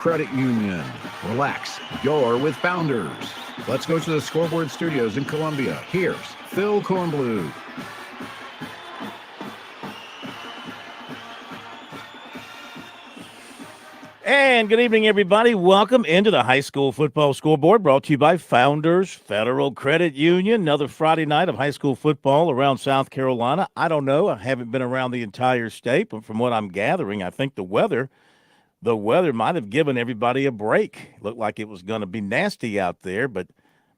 Credit Union. Relax, you're with Founders. Let's go to the Scoreboard Studios in Columbia. Here's Phil Kornbluth. And good evening, everybody. Welcome into the High School Football Scoreboard, brought to you by Founders Federal Credit Union. Another Friday night of high school football around South Carolina. I don't know. I haven't been around the entire state, but from what I'm gathering, I think the weather might have given everybody a break. Looked like it was going to be nasty out there, but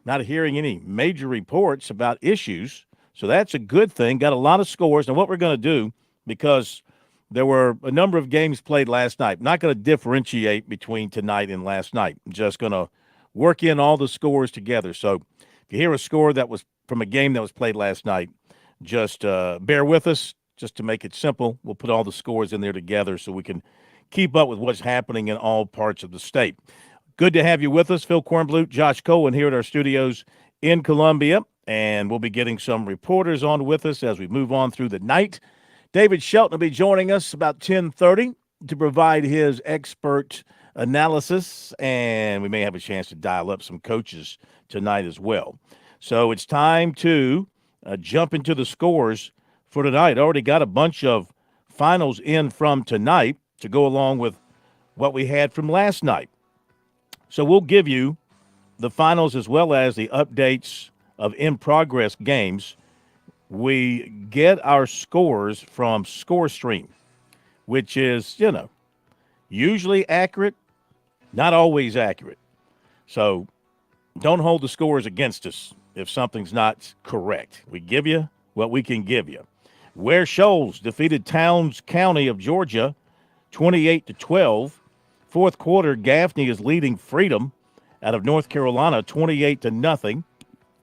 not hearing any major reports about issues. So that's a good thing. Got a lot of scores. Now, what we're going to do, because there were a number of games played last night. I'm not going to differentiate between tonight and last night. I'm just going to work in all the scores together. So if you hear a score that was from a game that was played last night, just bear with us. Just to make it simple, we'll put all the scores in there together so we can keep up with what's happening in all parts of the state. Good to have you with us. Phil Kornbluth, Josh Cohen here at our studios in Columbia, and we'll be getting some reporters on with us as we move on through the night. David Shelton will be joining us about 10:30 to provide his expert analysis, and we may have a chance to dial up some coaches tonight as well. So it's time to jump into the scores for tonight. Already got a bunch of finals in from tonight to go along with what we had from last night. So we'll give you the finals as well as the updates of in-progress games. We get our scores from ScoreStream, which is, usually accurate, not always accurate. So don't hold the scores against us if something's not correct. We give you what we can give you. Ware Shoals defeated Towns County of Georgia 28-12. Fourth quarter, Gaffney is leading Freedom out of North Carolina 28-0.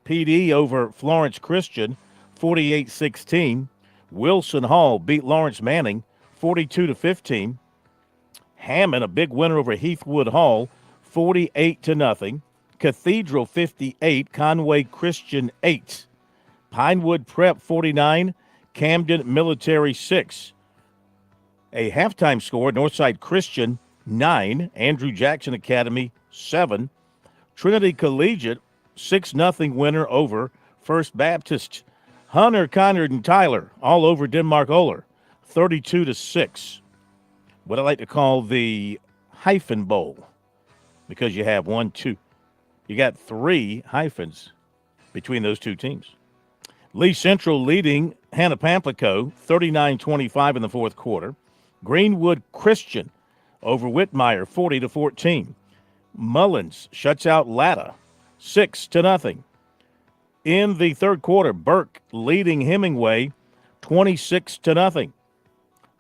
PD over Florence Christian 48-16. Wilson Hall beat Lawrence Manning 42-15. Hammond, a big winner over Heathwood Hall 48-0. Cathedral 58, Conway Christian 8. Pinewood Prep 49, Camden Military 6. A halftime score, Northside Christian 9, Andrew Jackson Academy 7. Trinity Collegiate 6-0 winner over First Baptist. Hunter, Conard, and Tyler all over Denmark Oler 32-6. What I like to call the hyphen bowl, because you have you got 3 hyphens between those two teams. Lee Central leading Hannah Pamplico 39-25 in the fourth quarter. Greenwood Christian over Whitmire 40-14. Mullins shuts out Latta 6-0. In the third quarter, Burke leading Hemingway 26-0.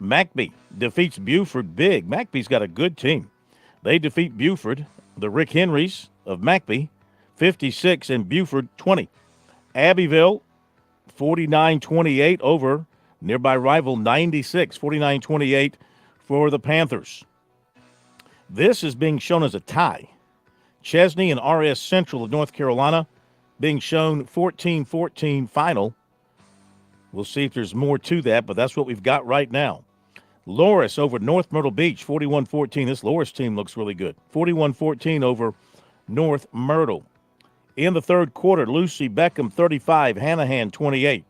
Macby defeats Buford big. Macby's got a good team. They defeat Buford, the Rick Henrys of Macby, 56 and Buford 20. Abbeville 49-28 over nearby rival 96, 49-28 for the Panthers. This is being shown as a tie. Chesney and R.S. Central of North Carolina being shown 14-14 final. We'll see if there's more to that, but that's what we've got right now. Loris over North Myrtle Beach, 41-14. This Loris team looks really good. 41-14 over North Myrtle. In the third quarter, Lucy Beckham 35, Hanahan 28.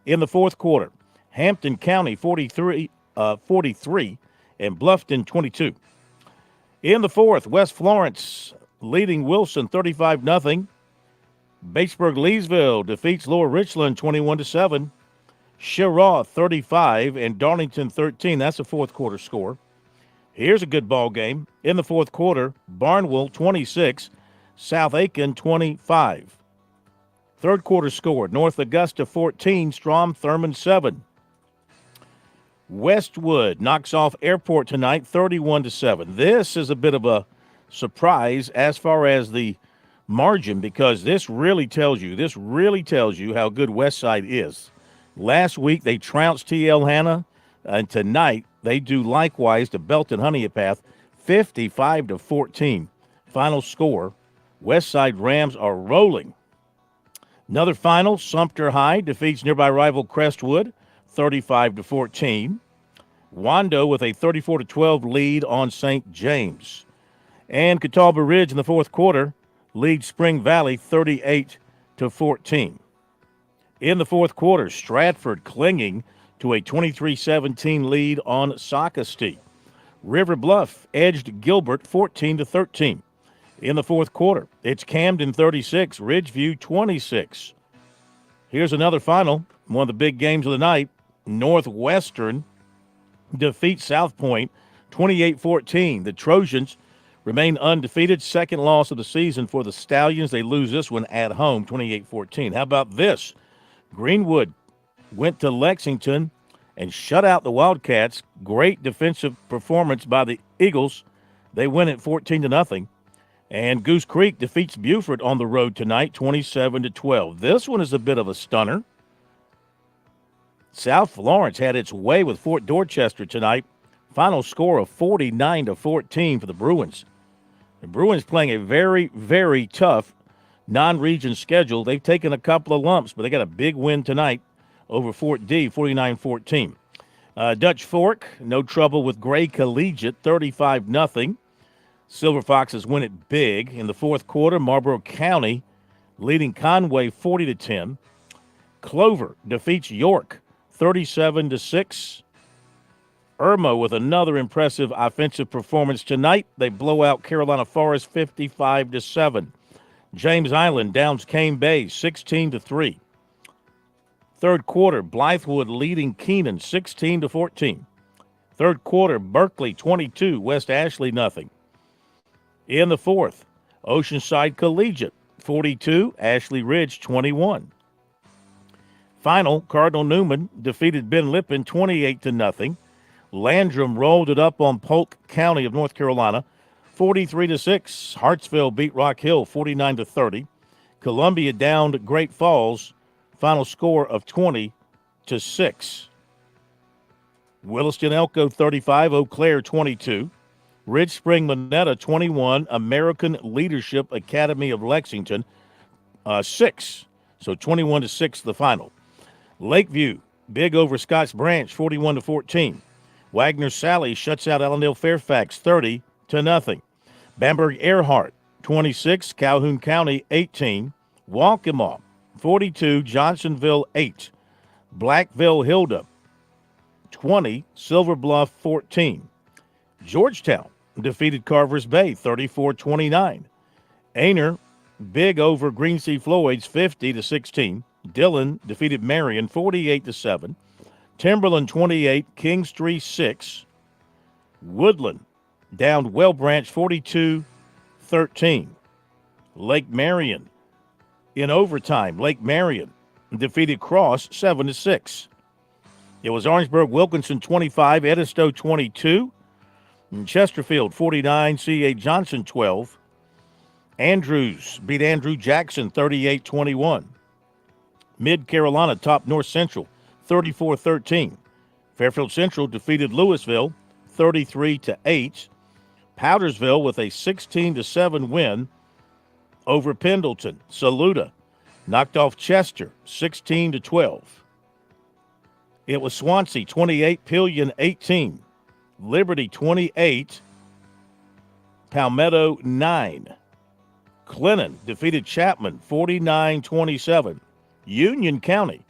In the fourth quarter, Hampton County 43 and Bluffton 22. In the fourth, West Florence leading Wilson 35-0. Batesburg-Leesville defeats Lower Richland 21-7. Cheraw 35 and Darlington 13. That's a fourth quarter score. Here's a good ball game. In the fourth quarter, Barnwell 26, South Aiken 25. Third quarter score, North Augusta 14, Strom Thurmond 7. Westwood knocks off Airport tonight 31-7. This is a bit of a surprise as far as the margin, because this really tells you how good Westside is. Last week they trounced T.L. Hanna, and tonight they do likewise to Belton Honeypath 55-14. Final score, Westside Rams are rolling. Another final, Sumter High defeats nearby rival Crestwood 35-14. Wando with a 34-12 lead on St. James. And Catawba Ridge in the fourth quarter leads Spring Valley 38-14. In the fourth quarter, Stratford clinging to a 23-17 lead on Socastee. River Bluff edged Gilbert 14-13. In the fourth quarter, it's Camden 36, Ridgeview 26. Here's another final, one of the big games of the night. Northwestern defeats South Point 28-14. The Trojans remain undefeated, second loss of the season for the Stallions. They lose this one at home, 28-14. How about this? Greenwood went to Lexington and shut out the Wildcats. Great defensive performance by the Eagles. They win it 14-0. And Goose Creek defeats Buford on the road tonight, 27-12. This one is a bit of a stunner. South Florence had its way with Fort Dorchester tonight. Final score of 49-14 for the Bruins. The Bruins playing a very, very tough non-region schedule. They've taken a couple of lumps, but they got a big win tonight over Fort D, 49-14. Dutch Fork, no trouble with Gray Collegiate, 35-0. Silver Foxes win it big. In the fourth quarter, Marlboro County leading Conway 40-10. Clover defeats York 37-6. Irma with another impressive offensive performance tonight. They blow out Carolina Forest 55-7. James Island downs Cane Bay 16-3. Third quarter, Blythewood leading Keenan 16-14. Third quarter, Berkeley 22, West Ashley 0. In the fourth, Oceanside Collegiate 42, Ashley Ridge 21. Final, Cardinal Newman defeated Ben Lippen 28-0. Landrum rolled it up on Polk County of North Carolina 43-6. Hartsville beat Rock Hill 49-30. Columbia downed Great Falls, final score of 20-6. Williston Elko 35, Eau Claire 22. Ridge Spring Monetta 21, American Leadership Academy of Lexington 6. So 21-6 the final. Lakeview big over Scotts Branch 41-14. Wagner Sally shuts out Allendale Fairfax 30-0. Bamberg Earhart 26, Calhoun County 18. Waccamaw 42, Johnsonville 8. Blackville Hilda 20, Silver Bluff 14. Georgetown defeated Carvers Bay 34-29. Aner big over Greensea Floyd's 50-16. Dillon defeated Marion 48-7. Timberland 28, Kingstree 6. Woodland downed Well Branch 42-13. Lake Marion in overtime. Lake Marion defeated Cross 7-6. It was Orangeburg Wilkinson 25, Edisto 22. And Chesterfield 49, C.A. Johnson 12. Andrews beat Andrew Jackson 38-21. Mid Carolina topped North Central 34-13. Fairfield Central defeated Louisville 33-8. Powdersville with a 16-7 win over Pendleton. Saluda knocked off Chester 16-12. It was Swansea 28, Pillion 18. Liberty 28, Palmetto 9. Clinton defeated Chapman 49-27. Union County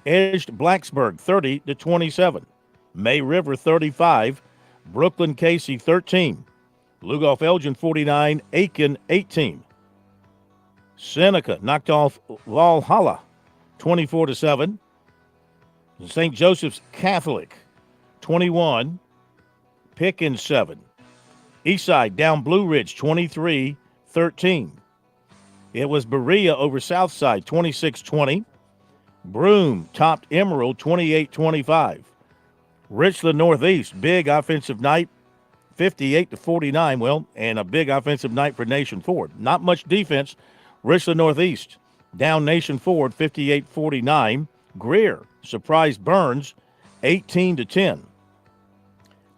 edged Blacksburg 30-27. May River 35, Brooklyn Casey 13. Lugoff Elgin 49, Aiken 18. Seneca knocked off Valhalla 24-7. St. Joseph's Catholic 21, Pickens 7. Eastside down Blue Ridge 23-13. It was Berea over Southside 26-20. Broome topped Emerald 28-25. Richland Northeast, big offensive night, 58-49. Well, and a big offensive night for Nation Ford. Not much defense. Richland Northeast down Nation Ford 58-49. Greer surprised Burns 18-10.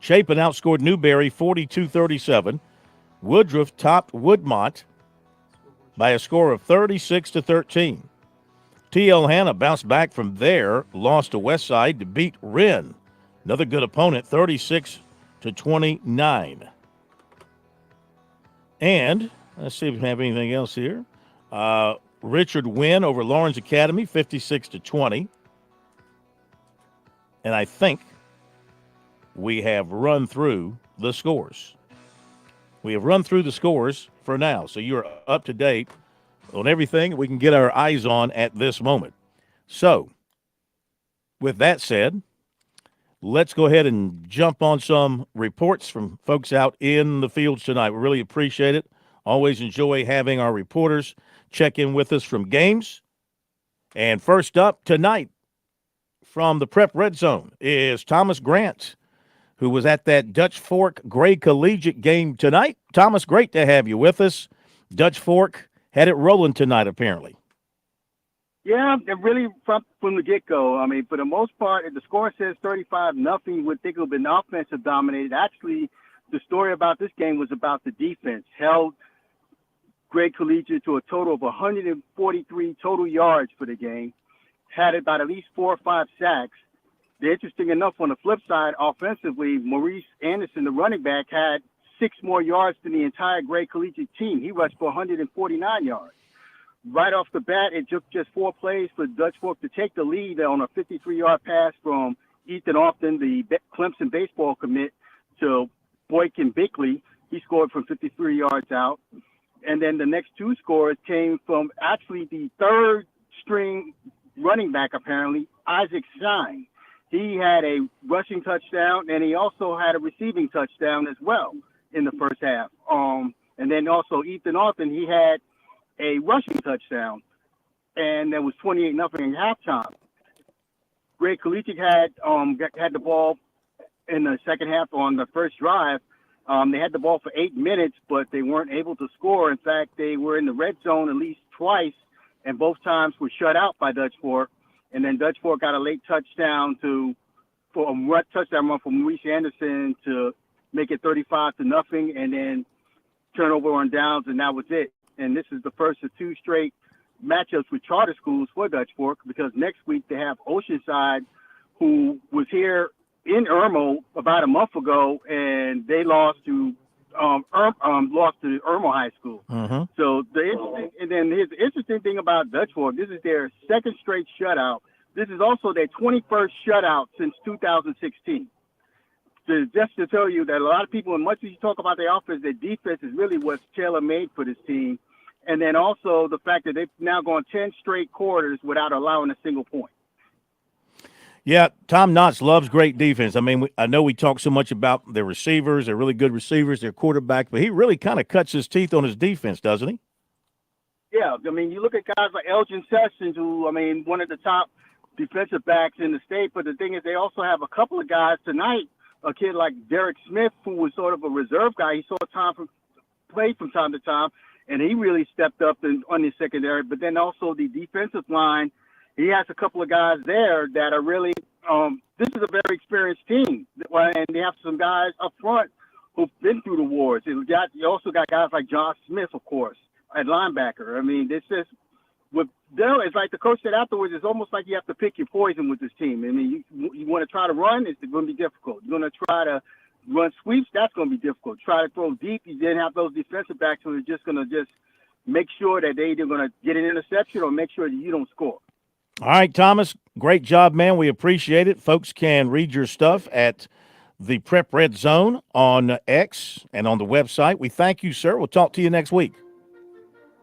Chapin outscored Newberry 42-37. Woodruff topped Woodmont by a score of 36-13. T.L. Hanna bounced back from there, lost to Westside to beat Wren. Another good opponent, 36-29. And let's see if we have anything else here. Richard win over Lawrence Academy, 56-20. And I think we have run through the scores. We have run through the scores for now. So you're up to date on everything we can get our eyes on at this moment. So, with that said, let's go ahead and jump on some reports from folks out in the fields tonight. We really appreciate it. Always enjoy having our reporters check in with us from games. And first up tonight from the Prep Red Zone is Thomas Grant, who was at that Dutch Fork Gray Collegiate game tonight. Thomas, great to have you with us. Dutch Fork had it rolling tonight, apparently. Yeah, it really from the get-go. I mean, for the most part, if the score says 35-0, would think it would have been offensive dominated. Actually, the story about this game was about the defense. Held Gray Collegiate to a total of 143 total yards for the game. Had about at least 4 or 5 sacks. Interesting enough, on the flip side, offensively, Maurice Anderson, the running back, had 6 more yards than the entire Gray Collegiate team. He rushed for 149 yards. Right off the bat, it took just 4 plays for Dutch Fork to take the lead on a 53-yard pass from Ethan Austin, the Clemson baseball commit, to Boykin Bickley. He scored from 53 yards out. And then the next 2 scores came from actually the third-string running back, apparently, Isaac Shine. He had a rushing touchdown, and he also had a receiving touchdown as well in the first half. And then also Ethan Austin, he had a rushing touchdown, and that was 28-0 at halftime. Gray Collegiate had the ball in the second half on the first drive. They had the ball for 8 minutes, but they weren't able to score. In fact, they were in the red zone at least twice, and both times were shut out by Dutch Fork. And then Dutch Fork got a late touchdown for a touchdown run from Maurice Anderson to make it 35-0, and then turnover on downs, and that was it. And this is the first of 2 straight matchups with charter schools for Dutch Fork, because next week they have Oceanside, who was here in Irmo about a month ago, and they lost to Irmo High School. Mm-hmm. So here's the interesting thing about Dutch Fork. This is their second straight shutout. This is also their 21st shutout since 2016. Just to tell you that a lot of people, and much as you talk about their offense, their defense is really what's tailor-made for this team. And then also the fact that they've now gone 10 straight quarters without allowing a single point. Yeah, Tom Knotts loves great defense. I mean, I know we talk so much about their receivers. They're really good receivers, their quarterback, but he really kind of cuts his teeth on his defense, doesn't he? Yeah, I mean, you look at guys like Elgin Sessions, who, I mean, one of the top defensive backs in the state. But the thing is, they also have a couple of guys tonight, a kid like Derek Smith, who was sort of a reserve guy. He saw play from time to time, and he really stepped up on the secondary. But then also the defensive line, he has a couple of guys there that are really this is a very experienced team. And they have some guys up front who've been through the wars. You also got guys like John Smith, of course, at linebacker. I mean, this is with Dell. It's like the coach said afterwards. It's almost like you have to pick your poison with this team. I mean, you want to try to run, it's going to be difficult. You're going to try to run sweeps, that's going to be difficult. Try to throw deep, you then have those defensive backs who are just going to make sure that they're either going to get an interception or make sure that you don't score. All right, Thomas, great job, man. We appreciate it. Folks can read your stuff at the Prep Red Zone on X and on the website. We thank you, sir. We'll talk to you next week.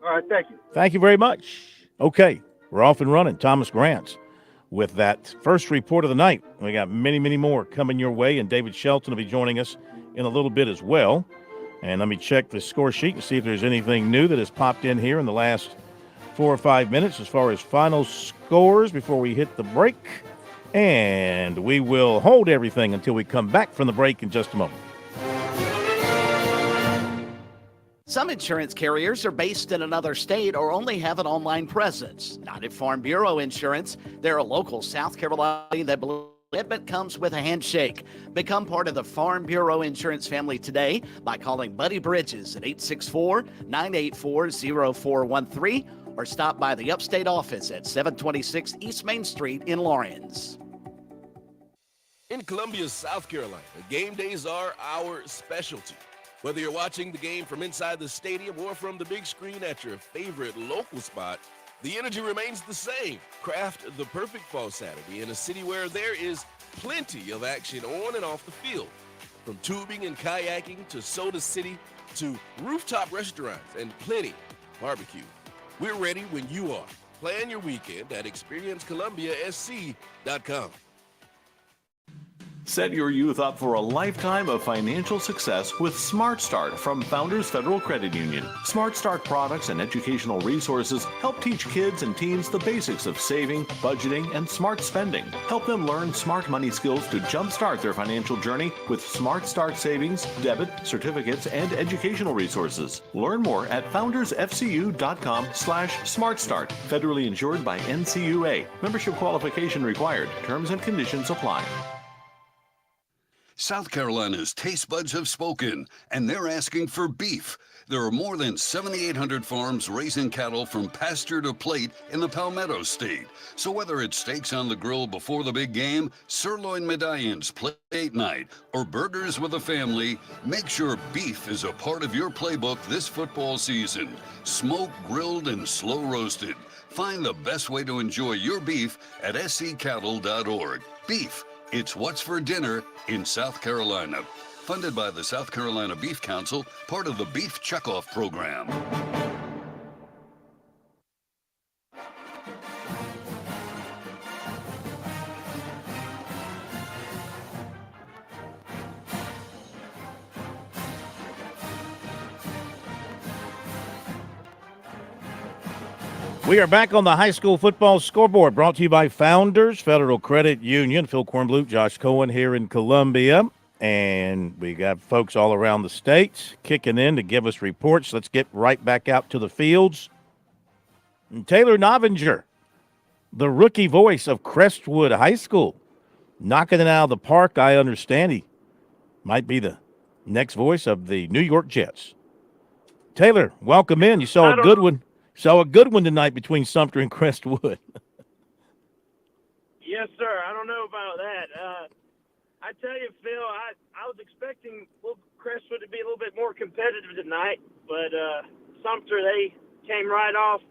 All right, thank you. Thank you very much. Okay, we're off and running. Thomas Grant with that first report of the night. We got many, many more coming your way, and David Shelton will be joining us in a little bit as well. And let me check the score sheet and see if there's anything new that has popped in here in the last 4 or 5 minutes as far as final scores before we hit the break. And we will hold everything until we come back from the break in just a moment. Some insurance carriers are based in another state or only have an online presence. Not at Farm Bureau Insurance. They're a local South Carolina that believes commitment comes with a handshake. Become part of the Farm Bureau Insurance family today by calling Buddy Bridges at 864-984-0413 or stop by the Upstate office at 726 East Main Street in Lawrence. In Columbia, South Carolina, game days are our specialty. Whether you're watching the game from inside the stadium or from the big screen at your favorite local spot, the energy remains the same. Craft the perfect fall Saturday in a city where there is plenty of action on and off the field. From tubing and kayaking to Soda City to rooftop restaurants and plenty barbecue. We're ready when you are. Plan your weekend at experiencecolumbiasc.com. Set your youth up for a lifetime of financial success with Smart Start from Founders Federal Credit Union. Smart Start products and educational resources help teach kids and teens the basics of saving, budgeting, and smart spending. Help them learn smart money skills to jumpstart their financial journey with Smart Start savings, debit, certificates, and educational resources. Learn more at foundersfcu.com/smartstart. Federally insured by NCUA. Membership qualification required. Terms and conditions apply. South Carolina's taste buds have spoken, and they're asking for beef. There are more than 7,800 farms raising cattle from pasture to plate in the Palmetto State. So whether it's steaks on the grill before the big game, sirloin medallions plate night, or burgers with a family, make sure beef is a part of your playbook this football season. Smoked, grilled, and slow roasted. Find the best way to enjoy your beef at scattle.org. Beef. It's what's for dinner in South Carolina. Funded by the South Carolina Beef Council, part of the Beef Checkoff program. We are back on the high school football scoreboard, brought to you by Founders Federal Credit Union. Phil Kornblut, Josh Cohen here in Columbia, and we got folks all around the state kicking in to give us reports. Let's get right back out to the fields. And Taylor Novinger, the rookie voice of Crestwood High School, knocking it out of the park. I understand he might be the next voice of the New York Jets. Taylor, welcome in. You saw a good one. Saw a good one tonight between Sumter and Crestwood. Yes, sir. I don't know about that. I tell you, Phil, I was expecting Crestwood to be a little bit more competitive tonight, but Sumter, they came right off.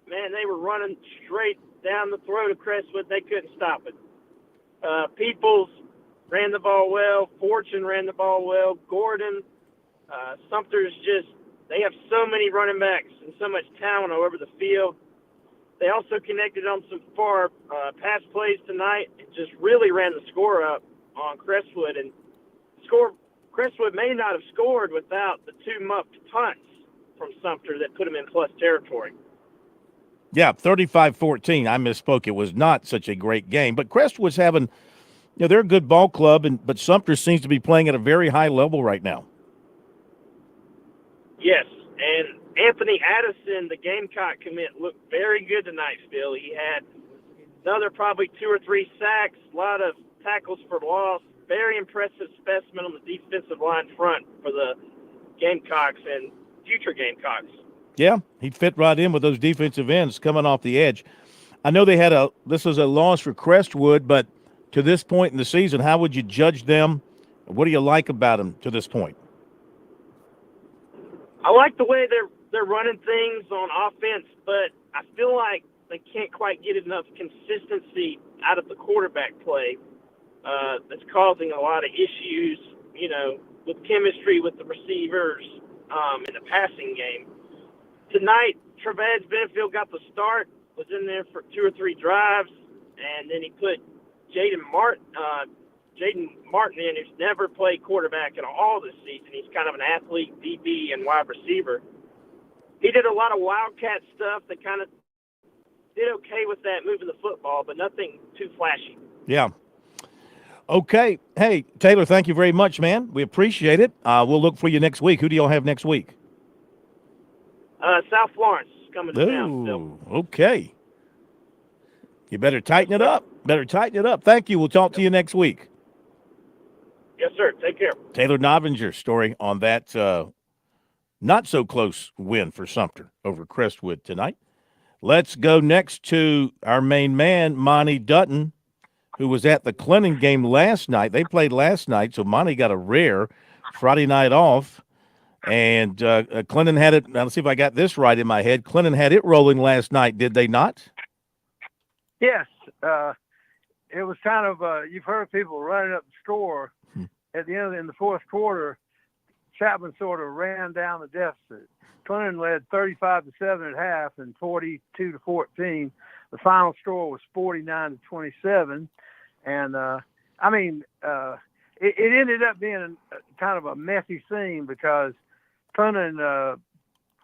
Man, they were running straight down the throat of Crestwood. They couldn't stop it. Peoples ran the ball well. Fortune ran the ball well. Gordon. Sumter's just, they have so many running backs and so much talent all over the field. They also connected on some far pass plays tonight. It just really ran the score up on Crestwood. And Crestwood may not have scored without the two muffed punts from Sumter that put them in plus territory. Yeah, 35-14. I misspoke. It was not such a great game. But Crestwood's having, they're a good ball club, but Sumter seems to be playing at a very high level right now. Yes, and Anthony Addison, the Gamecock commit, looked very good tonight, Phil. He had another probably 2 or 3 sacks, a lot of tackles for loss. Very impressive specimen on the defensive line front for the Gamecocks and future Gamecocks. Yeah, he fit right in with those defensive ends coming off the edge. I know this was a loss for Crestwood, but to this point in the season, how would you judge them? What do you like about them to this point? I like the way they're running things on offense, but I feel like they can't quite get enough consistency out of the quarterback play. That's causing a lot of issues, with chemistry with the receivers in the passing game. Tonight, Travaz Benefield got the start, was in there for 2 or 3 drives, and then he put Jaden Martin in, who's never played quarterback at all this season. He's kind of an athlete, DB, and wide receiver. He did a lot of wildcat stuff that kind of did okay with that, moving the football, but nothing too flashy. Yeah. Okay. Hey, Taylor, thank you very much, man. We appreciate it. We'll look for you next week. Who do y'all have next week? South Florence is coming to town still. Okay. You better tighten it up. Thank you. We'll talk to you next week. Yes, sir. Take care. Taylor Novinger's story on that not-so-close win for Sumter over Crestwood tonight. Let's go next to our main man, Monty Dutton, who was at the Clinton game last night. They played last night, so Monty got a rare Friday night off. And Clinton had it. Now, let's see if I got this right in my head. Clinton had it rolling last night, did they not? Yes. It was kind of, you've heard people running up the score. At the end in the fourth quarter, Chapman sort of ran down the deficit. Clinton led 35-7 at half and 42-14. The final score was 49-27. And, it ended up being kind of a messy scene because Clinton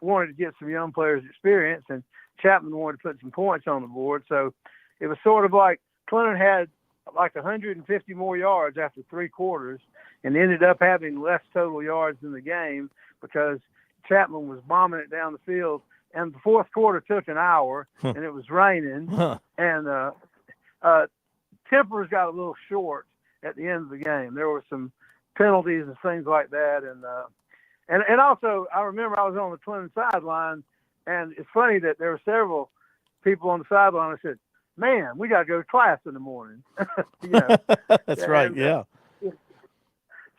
wanted to get some young players experience, and Chapman wanted to put some points on the board. So it was sort of like Clinton had like 150 more yards after three quarters and ended up having less total yards in the game because Chapman was bombing it down the field. And the fourth quarter took an hour, and it was raining, and tempers got a little short at the end of the game. There were some penalties and things like that, and also I remember I was on the Clinton sideline, and it's funny that there were several people on the sideline that said, "Man, we got to go to class in the morning." That's right. Yeah.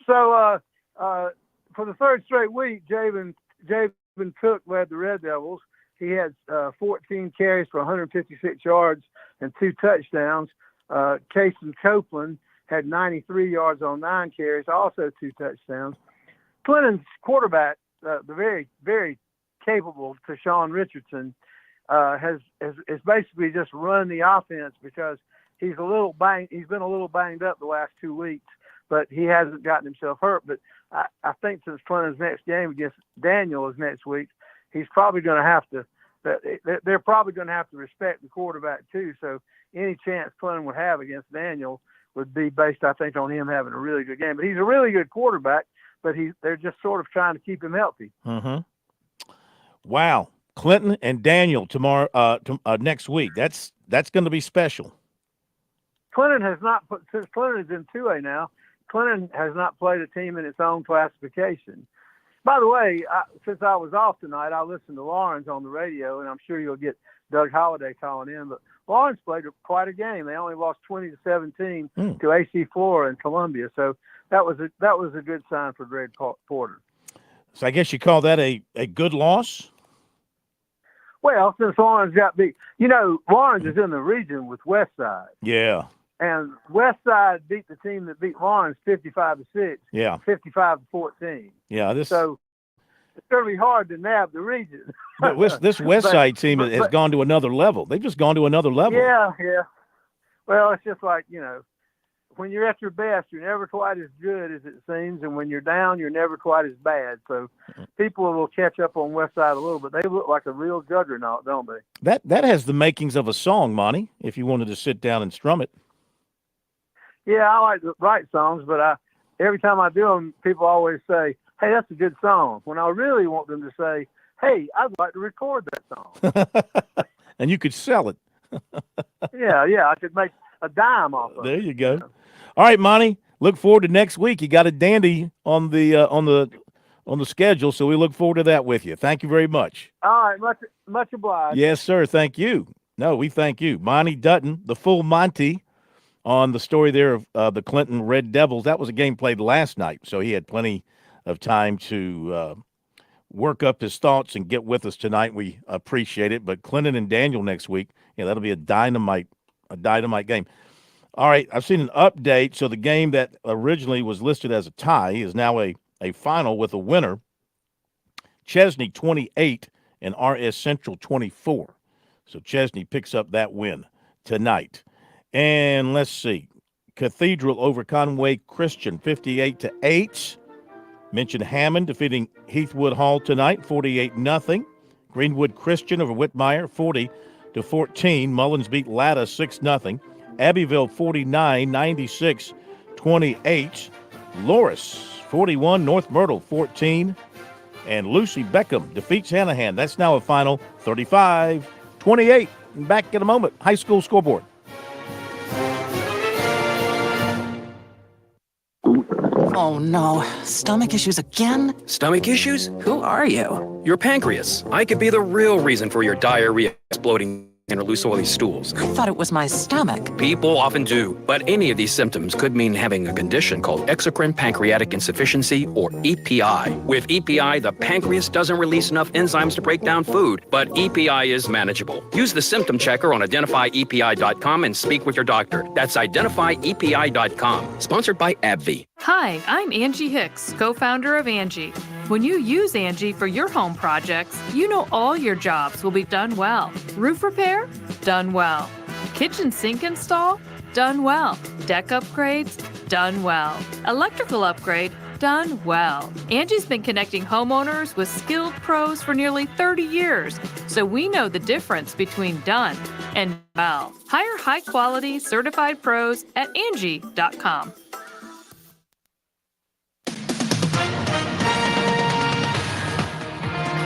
So for the third straight week, Javen Cook led the Red Devils. He had 14 carries for 156 yards and 2 touchdowns. Cason Copeland had 93 yards on 9 carries, also 2 touchdowns. Clinton's quarterback, the very, very capable Tashawn Richardson, has basically just run the offense because he's been a little banged up the last 2 weeks, but he hasn't gotten himself hurt. But I think since Clinton's next game against Daniel is next week, he's probably going to have to. They're probably going to have to respect the quarterback too. So any chance Clinton would have against Daniel would be based, I think, on him having a really good game. But he's a really good quarterback, but they're just sort of trying to keep him healthy. Mm-hmm. Wow. Clinton and Daniel tomorrow, next week. That's going to be special. Clinton has not since Clinton is in 2A now. Clinton has not played a team in its own classification. By the way, since I was off tonight, I listened to Lawrence on the radio, and I'm sure you'll get Doug Holliday calling in. But Lawrence played quite a game. They only lost 20-17 to AC Flora in Columbia, so that was a good sign for Greg Porter. So I guess you call that a good loss? Well, since Lawrence got beat, Lawrence is in the region with Westside. Yeah. And Westside beat the team that beat Lawrence 55-6. Yeah. 55-14. Yeah. So it's going to be hard to nab the region. But this Westside team has gone to another level. They've just gone to another level. Yeah. Well, it's just like, when you're at your best, you're never quite as good as it seems, and when you're down, you're never quite as bad. So people will catch up on Westside a little bit. They look like a real juggernaut, don't they? That has the makings of a song, Monty, if you wanted to sit down and strum it. Yeah, I like to write songs, but every time I do them, people always say, "Hey, that's a good song," when I really want them to say, "Hey, I'd like to record that song." And you could sell it. Yeah, I could make a dime off of it. There you go. All right, Monty, look forward to next week. You got a dandy on the schedule, so we look forward to that with you. Thank you very much. All right, much obliged. Yes, sir. Thank you. No, we thank you. Monty Dutton, the full Monty, on the story there of the Clinton Red Devils. That was a game played last night, so he had plenty of time to work up his thoughts and get with us tonight. We appreciate it. But Clinton and Daniel next week, that'll be a dynamite game. All right, I've seen an update. So the game that originally was listed as a tie is now a final with a winner. Chesney 28 and RS Central 24. So Chesney picks up that win tonight. And let's see. Cathedral over Conway Christian 58-8. Mentioned Hammond defeating Heathwood Hall tonight 48-0. Greenwood Christian over Whitmire 40-14. Mullins beat Latta 6-0. Abbeville 49-96-28. Loris 41, North Myrtle 14. And Lucy Beckham defeats Hanahan. That's now a final 35-28. Back in a moment. High school scoreboard. Oh no, stomach issues again? Stomach issues? Who are you? Your pancreas. I could be the real reason for your diarrhea, exploding or loose oily stools. I thought it was my stomach. People often do, but any of these symptoms could mean having a condition called exocrine pancreatic insufficiency, or EPI. With EPI, the pancreas doesn't release enough enzymes to break down food, but EPI is manageable. Use the symptom checker on identifyepi.com and speak with your doctor. That's identifyepi.com. Sponsored by AbbVie. Hi, I'm Angie Hicks, co-founder of Angie. When you use Angie for your home projects, you know all your jobs will be done well. Roof repair? Done well. Kitchen sink install? Done well. Deck upgrades? Done well. Electrical upgrade? Done well. Angie's been connecting homeowners with skilled pros for nearly 30 years, so we know the difference between done and well. Hire high-quality, certified pros at Angie.com.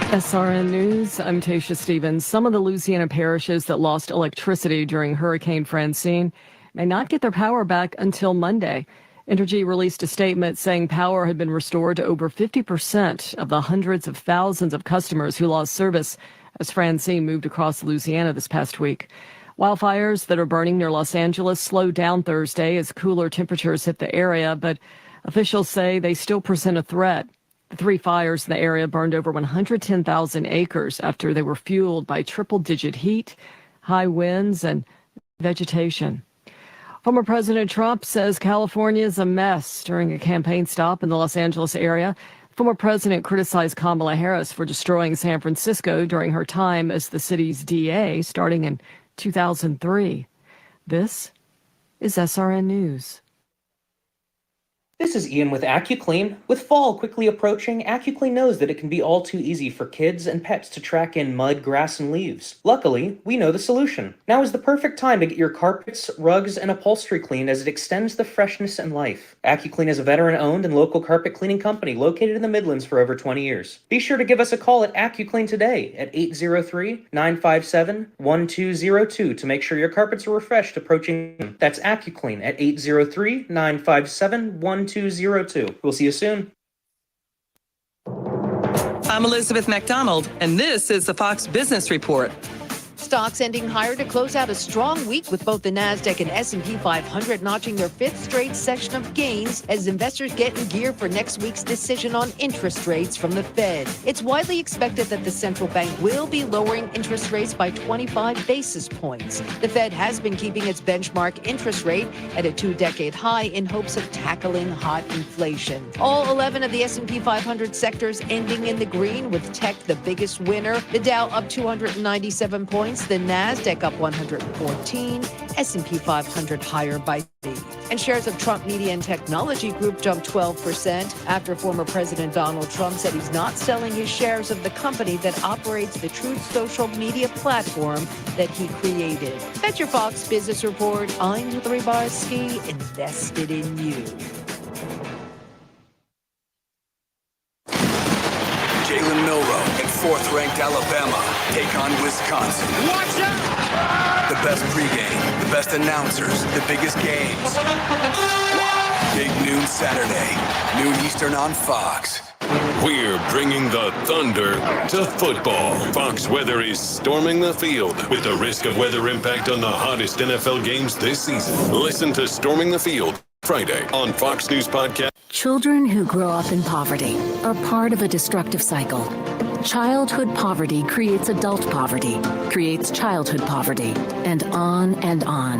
SRN News, I'm Tasha Stevens. Some of the Louisiana parishes that lost electricity during Hurricane Francine may not get their power back until Monday. Entergy released a statement saying power had been restored to over 50% of the hundreds of thousands of customers who lost service as Francine moved across Louisiana this past week. Wildfires that are burning near Los Angeles slowed down Thursday as cooler temperatures hit the area, but officials say they still present a threat. The 3 fires in the area burned over 110,000 acres after they were fueled by triple-digit heat, high winds, and vegetation. Former President Trump says California is a mess during a campaign stop in the Los Angeles area. Former president criticized Kamala Harris for destroying San Francisco during her time as the city's DA starting in 2003. This is SRN News. This is Ian with AccuClean. With fall quickly approaching, AccuClean knows that it can be all too easy for kids and pets to track in mud, grass, and leaves. Luckily, we know the solution. Now is the perfect time to get your carpets, rugs, and upholstery cleaned as it extends the freshness and life. AccuClean is a veteran-owned and local carpet cleaning company located in the Midlands for over 20 years. Be sure to give us a call at AccuClean today at 803-957-1202 to make sure your carpets are refreshed approaching. That's AccuClean at 803-957-1202. We'll see you soon. I'm Elizabeth McDonald, and this is the Fox Business Report. Stocks ending higher to close out a strong week with both the Nasdaq and S&P 500 notching their 5th straight session of gains as investors get in gear for next week's decision on interest rates from the Fed. It's widely expected that the central bank will be lowering interest rates by 25 basis points. The Fed has been keeping its benchmark interest rate at a 2-decade high in hopes of tackling hot inflation. All 11 of the S&P 500 sectors ending in the green, with tech the biggest winner. The Dow up 297 points. The Nasdaq up 114, S&P 500 higher by 3. And shares of Trump Media and Technology Group jumped 12% after former President Donald Trump said he's not selling his shares of the company that operates the Truth social media platform that he created. That's your Fox Business Report. I'm Hillary Barsky, invested in you. Jalen Milroe and 4th-ranked Alabama take on Wisconsin. Watch out! The best pregame, the best announcers, the biggest games. Big noon Saturday, noon Eastern on Fox. We're bringing the thunder to football. Fox Weather is storming the field with the risk of weather impact on the hottest NFL games this season. Listen to Storming the Field Friday on Fox News Podcast. Children who grow up in poverty are part of a destructive cycle. Childhood poverty creates adult poverty, creates childhood poverty, and on and on.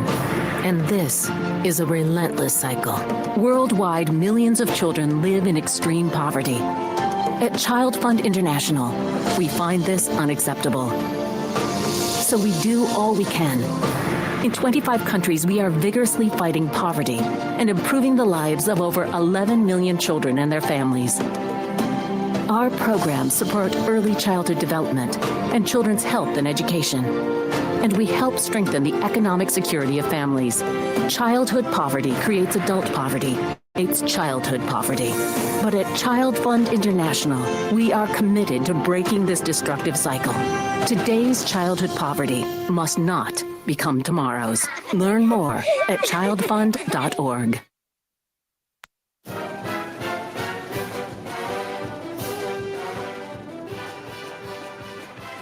And this is a relentless cycle. Worldwide, millions of children live in extreme poverty. At Child Fund International, we find this unacceptable. So we do all we can. In 25 countries, we are vigorously fighting poverty and improving the lives of over 11 million children and their families. Our programs support early childhood development and children's health and education. And we help strengthen the economic security of families. Childhood poverty creates adult poverty. It's childhood poverty. But at Child Fund International, we are committed to breaking this destructive cycle. Today's childhood poverty must not become tomorrow's. Learn more at childfund.org.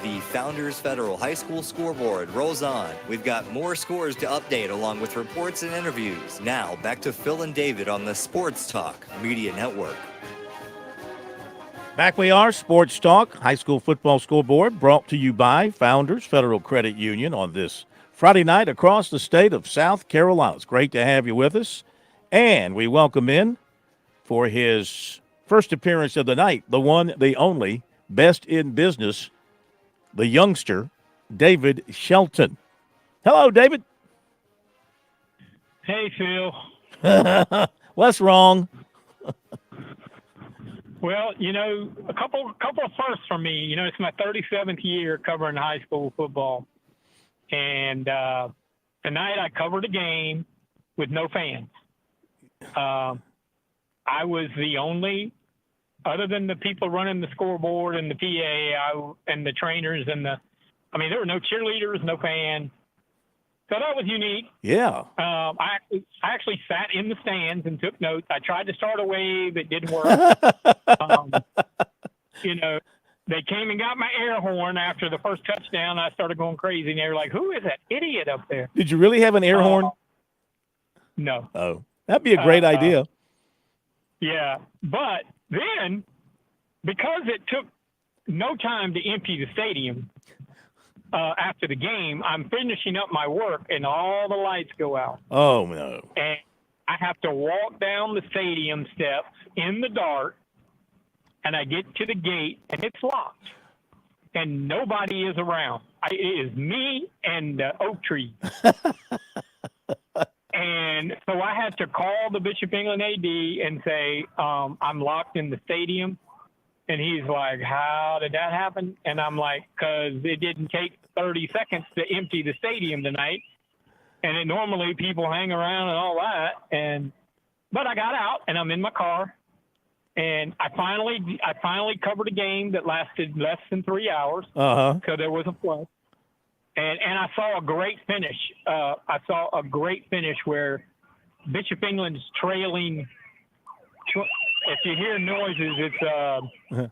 The Founders Federal High School Scoreboard rolls on. We've got more scores to update along with reports and interviews. Now, back to Phil and David on the Sports Talk Media Network. Back we are, Sports Talk, High School Football Scoreboard, brought to you by Founders Federal Credit Union on this Friday night across the state of South Carolina. It's great to have you with us. And we welcome in for his first appearance of the night, the one, the only, best in business, the youngster, David Shelton. Hello, David. Hey, Phil. What's wrong? Well, you know, a couple of firsts for me. You know, it's my 37th year covering high school football. And tonight I covered a game with no fans. I was the only, other than the people running the scoreboard and the PA and the trainers and there were no cheerleaders, no fans. So that was unique. Yeah. I actually sat in the stands and took notes. I tried to start a wave. It didn't work. You know, they came and got my air horn after the first touchdown. I started going crazy, and they were like, who is that idiot up there? Did you really have an air horn? No. Oh, that'd be a great idea. Yeah. But then, because it took no time to empty the stadium, after the game, I'm finishing up my work, and all the lights go out. Oh, no. And I have to walk down the stadium steps in the dark, and I get to the gate, and it's locked, and nobody is around. It is me and the oak tree. And so I had to call the Bishop England AD and say, I'm locked in the stadium. And he's like, how did that happen? And I'm like, because it didn't take 30 seconds to empty the stadium tonight. And normally people hang around and all that. But I got out, and I'm in my car. And I finally covered a game that lasted less than 3 hours. Uh-huh. So there was a flood. And I saw a great finish. I saw a great finish where Bishop England's trailing. If you hear noises, it's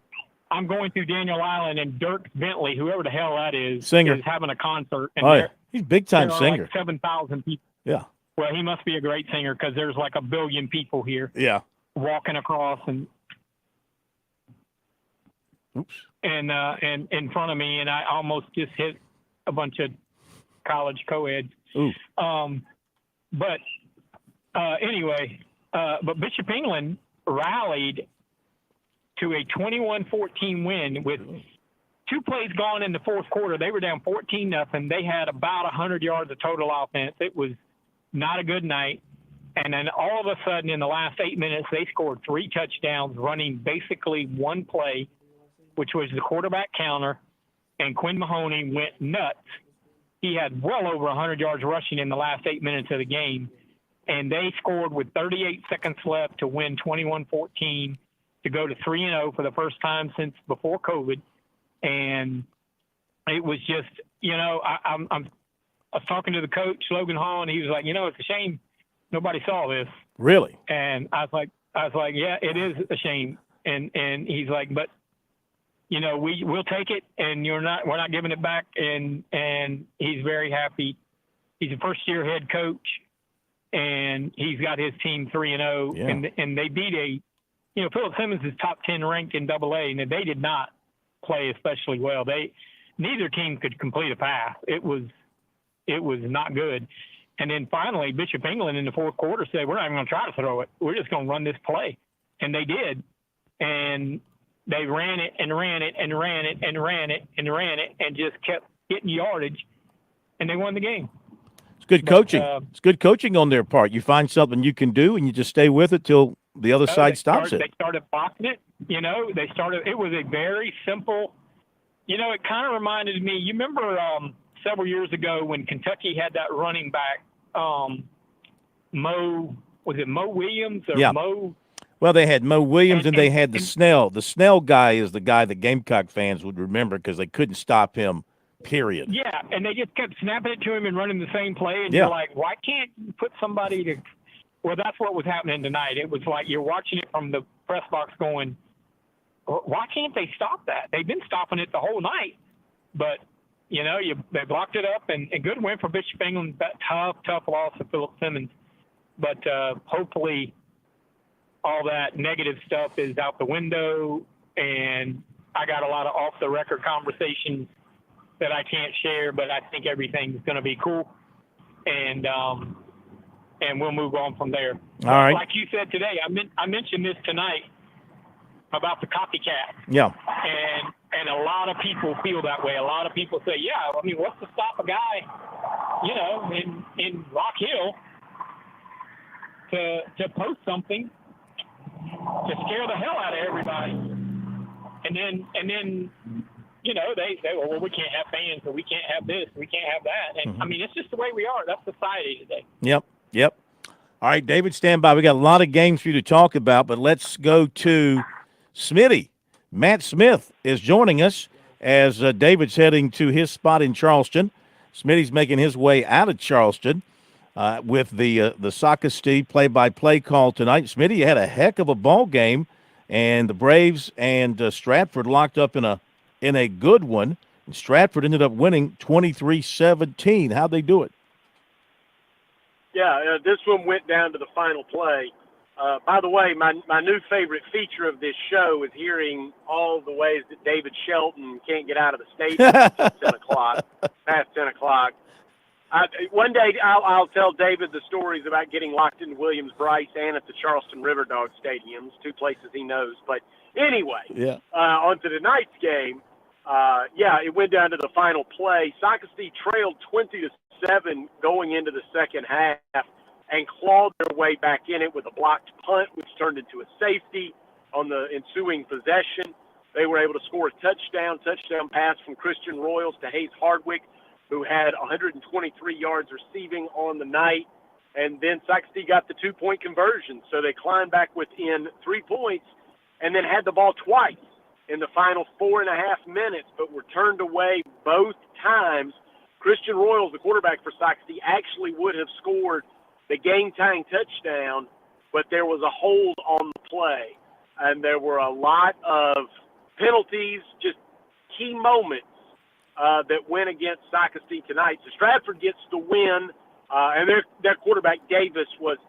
I'm going through Daniel Island, and Dirk Bentley, whoever the hell that is, Singer. is having a concert. And he's a big-time there are singer. like 7,000 people. Yeah. Well, he must be a great singer because there's like 1 billion people here. Yeah. Walking across and in front of me, and I almost just hit a bunch of college co-eds. Ooh. But Bishop England rallied to a 21-14 win with 2 plays gone in the fourth quarter. They were down 14-0. They had about 100 yards of total offense. It was not a good night. And then all of a sudden, in the last 8 minutes, they scored 3 touchdowns running basically one play, which was the quarterback counter, and Quinn Mahoney went nuts. He had well over 100 yards rushing in the last 8 minutes of the game. And they scored with 38 seconds left to win 21-14 to go to 3-0 for the first time since before COVID. And it was just, you know, I was talking to the coach, Logan Hall, and he was like, you know, it's a shame nobody saw this. Really? And I was like, yeah, it is a shame. And he's like, but you know, we'll take it, and we're not giving it back. And he's very happy. He's a first-year head coach, and he's got his team 3-0, Yeah. and they beat Philip Simmons is top 10 ranked in AA, and they did not play especially well. Neither team could complete a pass. It was not good. And then finally, Bishop England in the fourth quarter said, we're not even going to try to throw it. We're just going to run this play. And they did. And they ran it and ran it and ran it and ran it and ran it and just kept getting yardage, and they won the game. It's good coaching. It's good coaching on their part. You find something you can do, and you just stay with it till the other side stops it. They started blocking it. You know, it was a very simple, you know, it kind of reminded me, you remember several years ago when Kentucky had that running back, Mo Williams or Mo? Well, they had Mo Williams and they had the Snell. The Snell guy is the guy that Gamecock fans would remember because they couldn't stop him, period. Yeah, and they just kept snapping it to him and running the same play. And you're like, why can't you put somebody to – well, that's what was happening tonight. It was like you're watching it from the press box going, why can't they stop that? They've been stopping it the whole night. but they blocked it up, and good win for Bishop England. Tough loss to Philip Simmons, but hopefully all that negative stuff is out the window, and I got a lot of off-the-record conversations that I can't share, but I think everything's going to be cool, and we'll move on from there. All right. Like you said today, I mentioned this tonight about the copycat. Yeah. And a lot of people feel that way. A lot of people say, yeah, I mean, what's to stop a guy, in Rock Hill to post something to scare the hell out of everybody? And then they say, well, we can't have fans, or we can't have this, we can't have that. And I mean, it's just the way we are. That's society today. Yep. All right, David, stand by. We got a lot of games for you to talk about, but let's go to Smitty. Matt Smith is joining us as David's heading to his spot in Charleston. Smitty's making his way out of Charleston with the Socastee play-by-play call tonight. Smitty, you had a heck of a ball game, and the Braves and Stratford locked up in a good one. And Stratford ended up winning 23-17. How'd they do it? Yeah, this one went down to the final play. By the way, my new favorite feature of this show is hearing all the ways that David Shelton can't get out of the stadium past 10 o'clock. One day I'll tell David the stories about getting locked into Williams-Brice and at the Charleston River Dog Stadiums, two places he knows. But anyway, on to tonight's game. It went down to the final play. Socastee trailed 20-7 going into the second half and clawed their way back in it with a blocked punt, which turned into a safety on the ensuing possession. They were able to score a touchdown pass from Christian Royals to Hayes Hardwick, who had 123 yards receiving on the night. And then Socastee got the 2-point conversion, so they climbed back within 3 points and then had the ball twice in the final 4.5 minutes, but were turned away both times. Christian Royals, the quarterback for Socastee, actually would have scored the game-tying touchdown, but there was a hold on the play. And there were a lot of penalties, just key moments that went against Socastee tonight. So Stratford gets the win, and their quarterback, Davis, was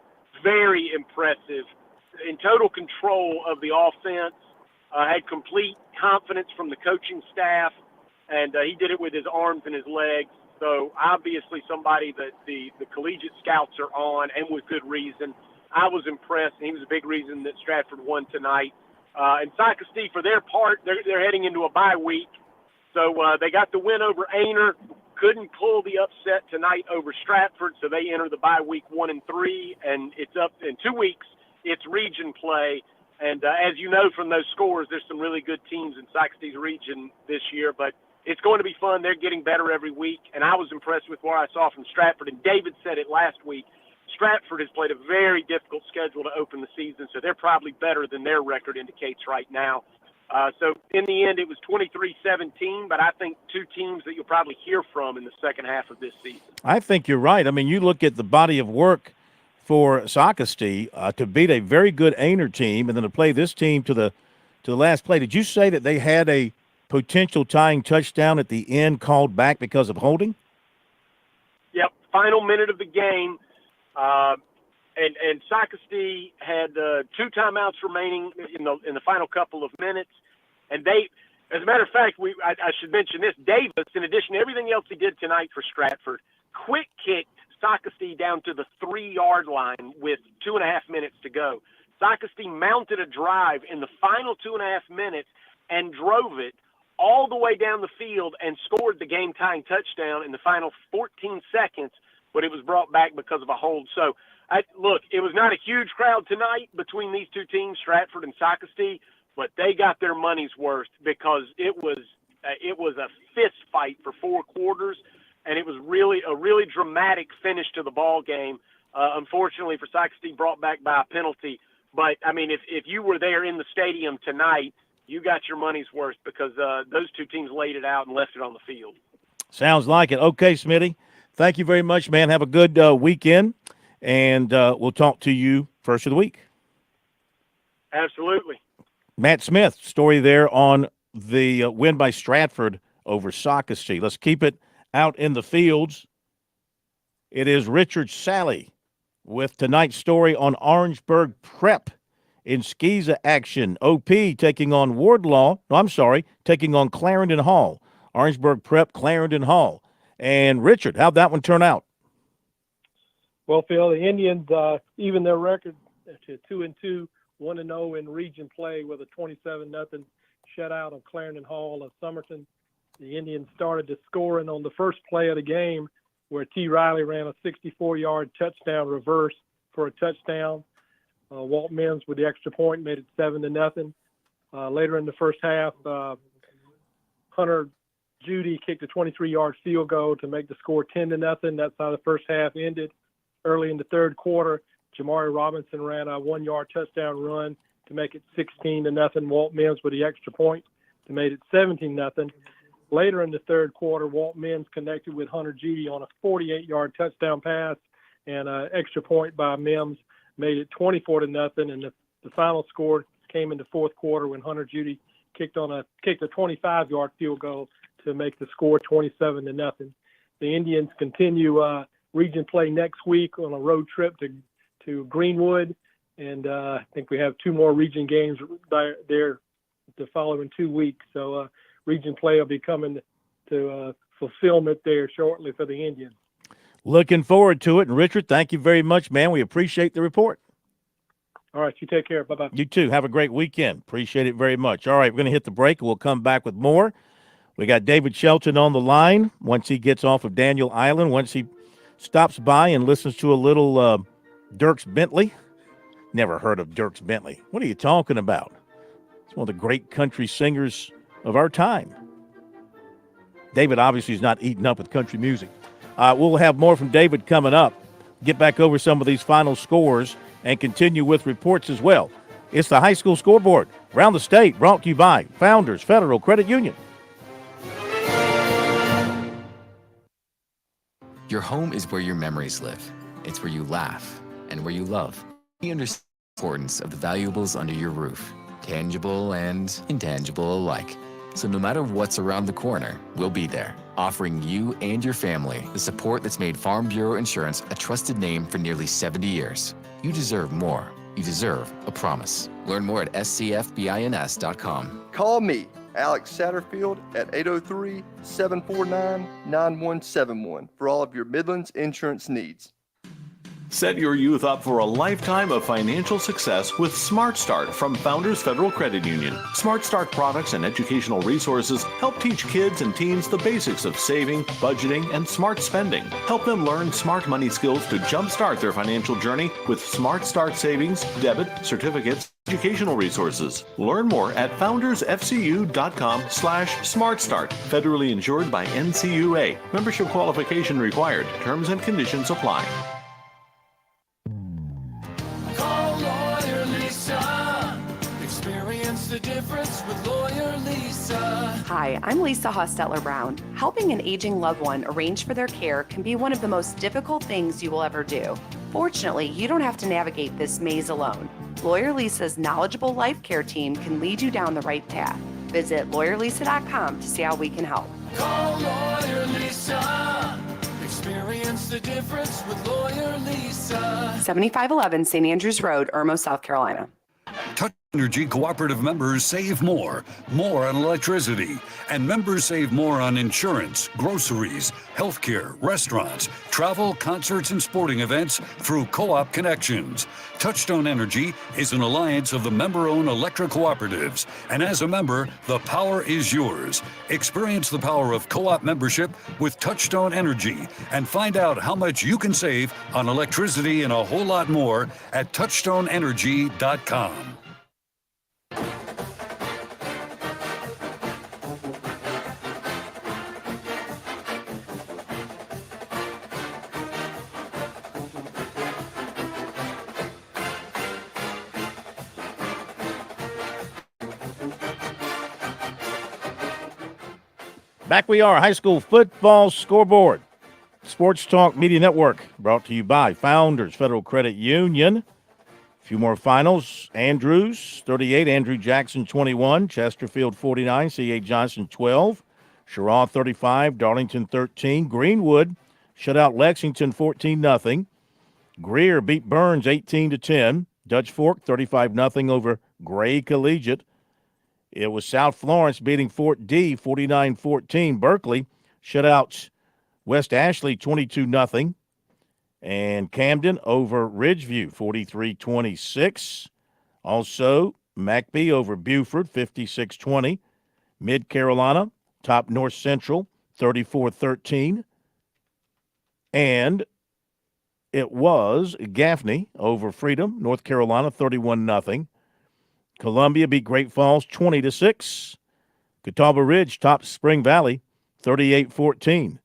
very impressive, in total control of the offense, had complete confidence from the coaching staff, and he did it with his arms and his legs. So obviously somebody that the collegiate scouts are on, and with good reason. I was impressed, and he was a big reason that Stratford won tonight. And Socastee, for their part, they're heading into a bye week. So they got the win over Aner, couldn't pull the upset tonight over Stratford, so they enter the bye week 1-3, and it's up in 2 weeks. It's region play. And as you know from those scores, there's some really good teams in Socastee's region this year, but it's going to be fun. They're getting better every week, and I was impressed with what I saw from Stratford. And David said it last week. Stratford has played a very difficult schedule to open the season, so they're probably better than their record indicates right now. So in the end, it was 23-17, but I think two teams that you'll probably hear from in the second half of this season. I think you're right. I mean, you look at the body of work for Socastee to beat a very good Aner team and then to play this team to the last play. Did you say that they had a potential tying touchdown at the end called back because of holding? Yep, final minute of the game. And Socastee had 2 timeouts remaining in the final couple of minutes. And they, as a matter of fact, I should mention this, Davis, in addition to everything else he did tonight for Stratford, quick kicked Socastee down to the 3-yard line with 2.5 minutes to go. Socastee mounted a drive in the final 2.5 minutes and drove it all the way down the field and scored the game-tying touchdown in the final 14 seconds, but it was brought back because of a hold. So, look, it was not a huge crowd tonight between these two teams, Stratford and Socastee, but they got their money's worth because it was a fist fight for 4 quarters, and it was really a really dramatic finish to the ball game. Unfortunately for Socastee, brought back by a penalty. But, I mean, if you were there in the stadium tonight, you got your money's worth because those two teams laid it out and left it on the field. Sounds like it. Okay, Smitty. Thank you very much, man. Have a good weekend, and we'll talk to you first of the week. Absolutely. Matt Smith, story there on the win by Stratford over Sockasty. Let's keep it out in the fields. It is Richard Sally with tonight's story on Orangeburg Prep in Skeeza action. OP taking on taking on Clarendon Hall. Orangeburg Prep, Clarendon Hall. And Richard, how'd that one turn out? Well, Phil, the Indians, even their record to 2-2, 1-0 in region play with a 27-0 shutout of Clarendon Hall of Somerton. The Indians started to scoring on the first play of the game, where T. Riley ran a 64-yard touchdown reverse for a touchdown. Walt Mims with the extra point made it 7-0. Later in the first half, Hunter Judy kicked a 23-yard field goal to make the score 10-0. That's how the first half ended. Early in the third quarter, Jamari Robinson ran a 1-yard touchdown run to make it 16-0. Walt Mims with the extra point to make it 17-0. Later in the third quarter, Walt Mims connected with Hunter Judy on a 48-yard touchdown pass, and an extra point by Mims made it 24-0. And the final score came in the fourth quarter when Hunter Judy kicked a 25-yard field goal to make the score 27-0. The Indians continue region play next week on a road trip to Greenwood, and I think we have two more region games there the following 2 weeks. So region play will be coming to fulfillment there shortly for the Indians. Looking forward to it. And Richard, thank you very much, man. We appreciate the report. All right, you take care. Bye-bye. You too. Have a great weekend. Appreciate it very much. All right, we're going to hit the break. We'll come back with more. We got David Shelton on the line once he gets off of Daniel Island, once he stops by and listens to a little Dierks Bentley. Never heard of Dierks Bentley. What are you talking about? It's one of the great country singers of our time. David obviously is not eating up with country music. We'll have more from David coming up. Get back over some of these final scores and continue with reports as well. It's the High School Scoreboard around the state, brought to you by Founders Federal Credit Union. Your home is where your memories live. It's where you laugh and where you love. You understand the importance of the valuables under your roof, tangible and intangible alike. So no matter what's around the corner, we'll be there, offering you and your family the support that's made Farm Bureau Insurance a trusted name for nearly 70 years. You deserve more. You deserve a promise. Learn more at scfbins.com. Call me, Alex Satterfield, at 803-749-9171 for all of your Midlands insurance needs. Set your youth up for a lifetime of financial success with Smart Start from Founders Federal Credit Union. Smart Start products and educational resources help teach kids and teens the basics of saving, budgeting, and smart spending. Help them learn smart money skills to jumpstart their financial journey with Smart Start savings, debit, certificates, educational resources. Learn more at foundersfcu.com/smartstart. Federally insured by NCUA. Membership qualification required. Terms and conditions apply. Call Lawyer Lisa. Experience the difference with Lawyer Lisa. Hi, I'm Lisa Hostetler Brown. Helping an aging loved one arrange for their care can be one of the most difficult things you will ever do. Fortunately, you don't have to navigate this maze alone. Lawyer Lisa's knowledgeable life care team can lead you down the right path. Visit lawyerlisa.com to see how we can help. Call Lawyer Lisa. Experience the difference with Lawyer Lisa. 7511 St. Andrews Road, Irmo, South Carolina. Touch Energy Cooperative members save more on electricity, and members save more on insurance, groceries, healthcare, restaurants, travel, concerts, and sporting events through Co-op Connections. Touchstone Energy is an alliance of the member-owned electric cooperatives, and as a member, the power is yours. Experience the power of co-op membership with Touchstone Energy and find out how much you can save on electricity and a whole lot more at touchstoneenergy.com. Back we are, High School Football Scoreboard. Sports Talk Media Network, brought to you by Founders Federal Credit Union. A few more finals. Andrews, 38. Andrew Jackson, 21. Chesterfield, 49. C.A. Johnson, 12. Sherrod 35, Darlington 13. Greenwood shut out Lexington 14-0. Greer beat Burns 18-10. Dutch Fork 35-0 over Gray Collegiate. It was South Florence beating Fort D 49-14. Berkeley shut out West Ashley 22-0. And Camden over Ridgeview 43-26. Also, McBee over Buford 56-20. Mid Carolina top North Central 34-13. And it was Gaffney over Freedom, North Carolina 31-0. Columbia beat Great Falls 20-6. Catawba Ridge topped Spring Valley 38-14.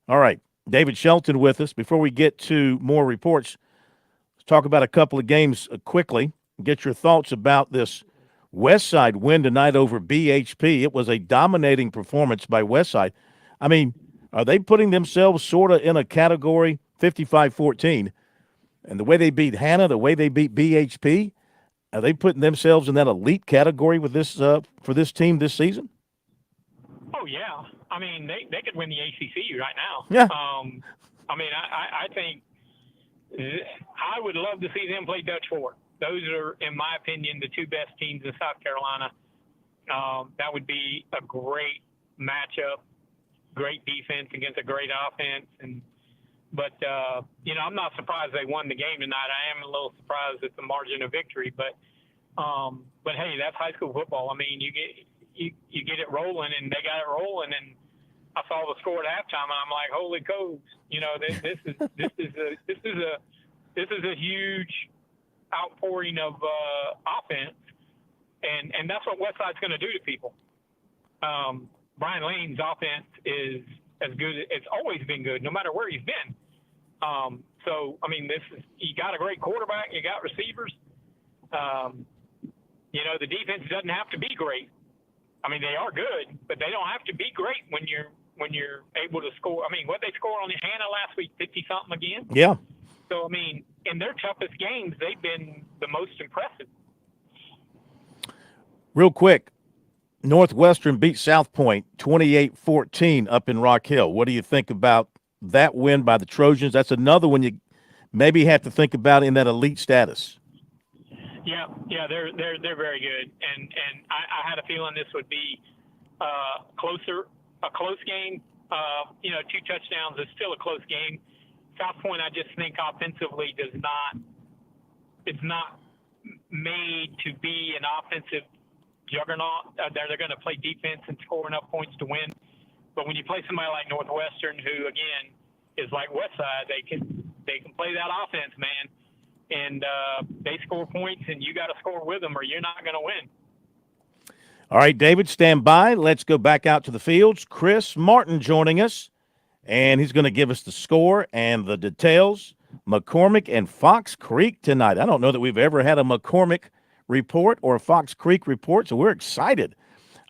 All right, David Shelton with us. Before we get to more reports, let's talk about a couple of games quickly. Get your thoughts about this Westside win tonight over BHP. It was a dominating performance by Westside. I mean, are they putting themselves sort of in a category 55-14? And the way they beat Hannah, the way they beat BHP, are they putting themselves in that elite category with this for this team this season? Oh yeah, I mean they could win the ACC right now. Yeah. I mean I think I would love to see them play Dutch Fork. Those are, in my opinion, the two best teams in South Carolina. That would be a great matchup, great defense against a great offense. But I'm not surprised they won the game tonight. I am a little surprised at the margin of victory. But hey, that's high school football. I mean, you get it rolling, and they got it rolling. And I saw the score at halftime, and I'm like, holy codes! This is a huge outpouring of offense, and that's what Westside's going to do to people. Brian Lane's offense is as good. It's always been good, no matter where he's been. So I mean, you got a great quarterback, you got receivers. The defense doesn't have to be great. I mean, they are good, but they don't have to be great when you're able to score. I mean, what they scored on Hannah last week, 50-something again. Yeah. So, I mean, in their toughest games, they've been the most impressive. Real quick, Northwestern beat South Point 28-14 up in Rock Hill. What do you think about that win by the Trojans? That's another one you maybe have to think about in that elite status. Yeah, they're very good, and I had a feeling this would be a close game. 2 touchdowns is still a close game. South Point, I just think offensively it's not made to be an offensive juggernaut. They're going to play defense and score enough points to win. But when you play somebody like Northwestern, who again is like Westside, they can play that offense, man, and they score points, and you got to score with them, or you're not going to win. All right, David, stand by. Let's go back out to the fields. Chris Martin joining us, and he's going to give us the score and the details. McCormick and Fox Creek tonight. I don't know that we've ever had a McCormick report or a Fox Creek report, so we're excited.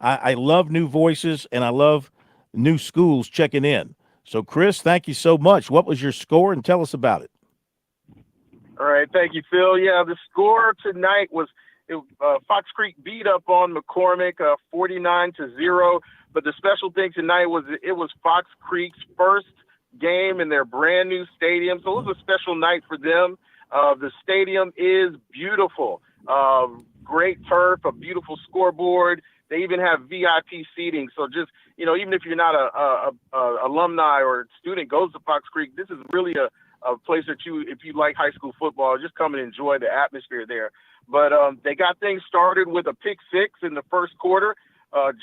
I love new voices, and I love new schools checking in. So, Chris, thank you so much. What was your score, and tell us about it. All right, thank you, Phil. Yeah, the score tonight was Fox Creek beat up on McCormick 49-0. But the special thing tonight was it was Fox Creek's first game in their brand new stadium, so it was a special night for them. The stadium is beautiful, great turf, a beautiful scoreboard. They even have VIP seating, so just even if you're not a alumni or student goes to Fox Creek, this is really a place that if you like high school football, just come and enjoy the atmosphere there. But they got things started with a pick six in the first quarter.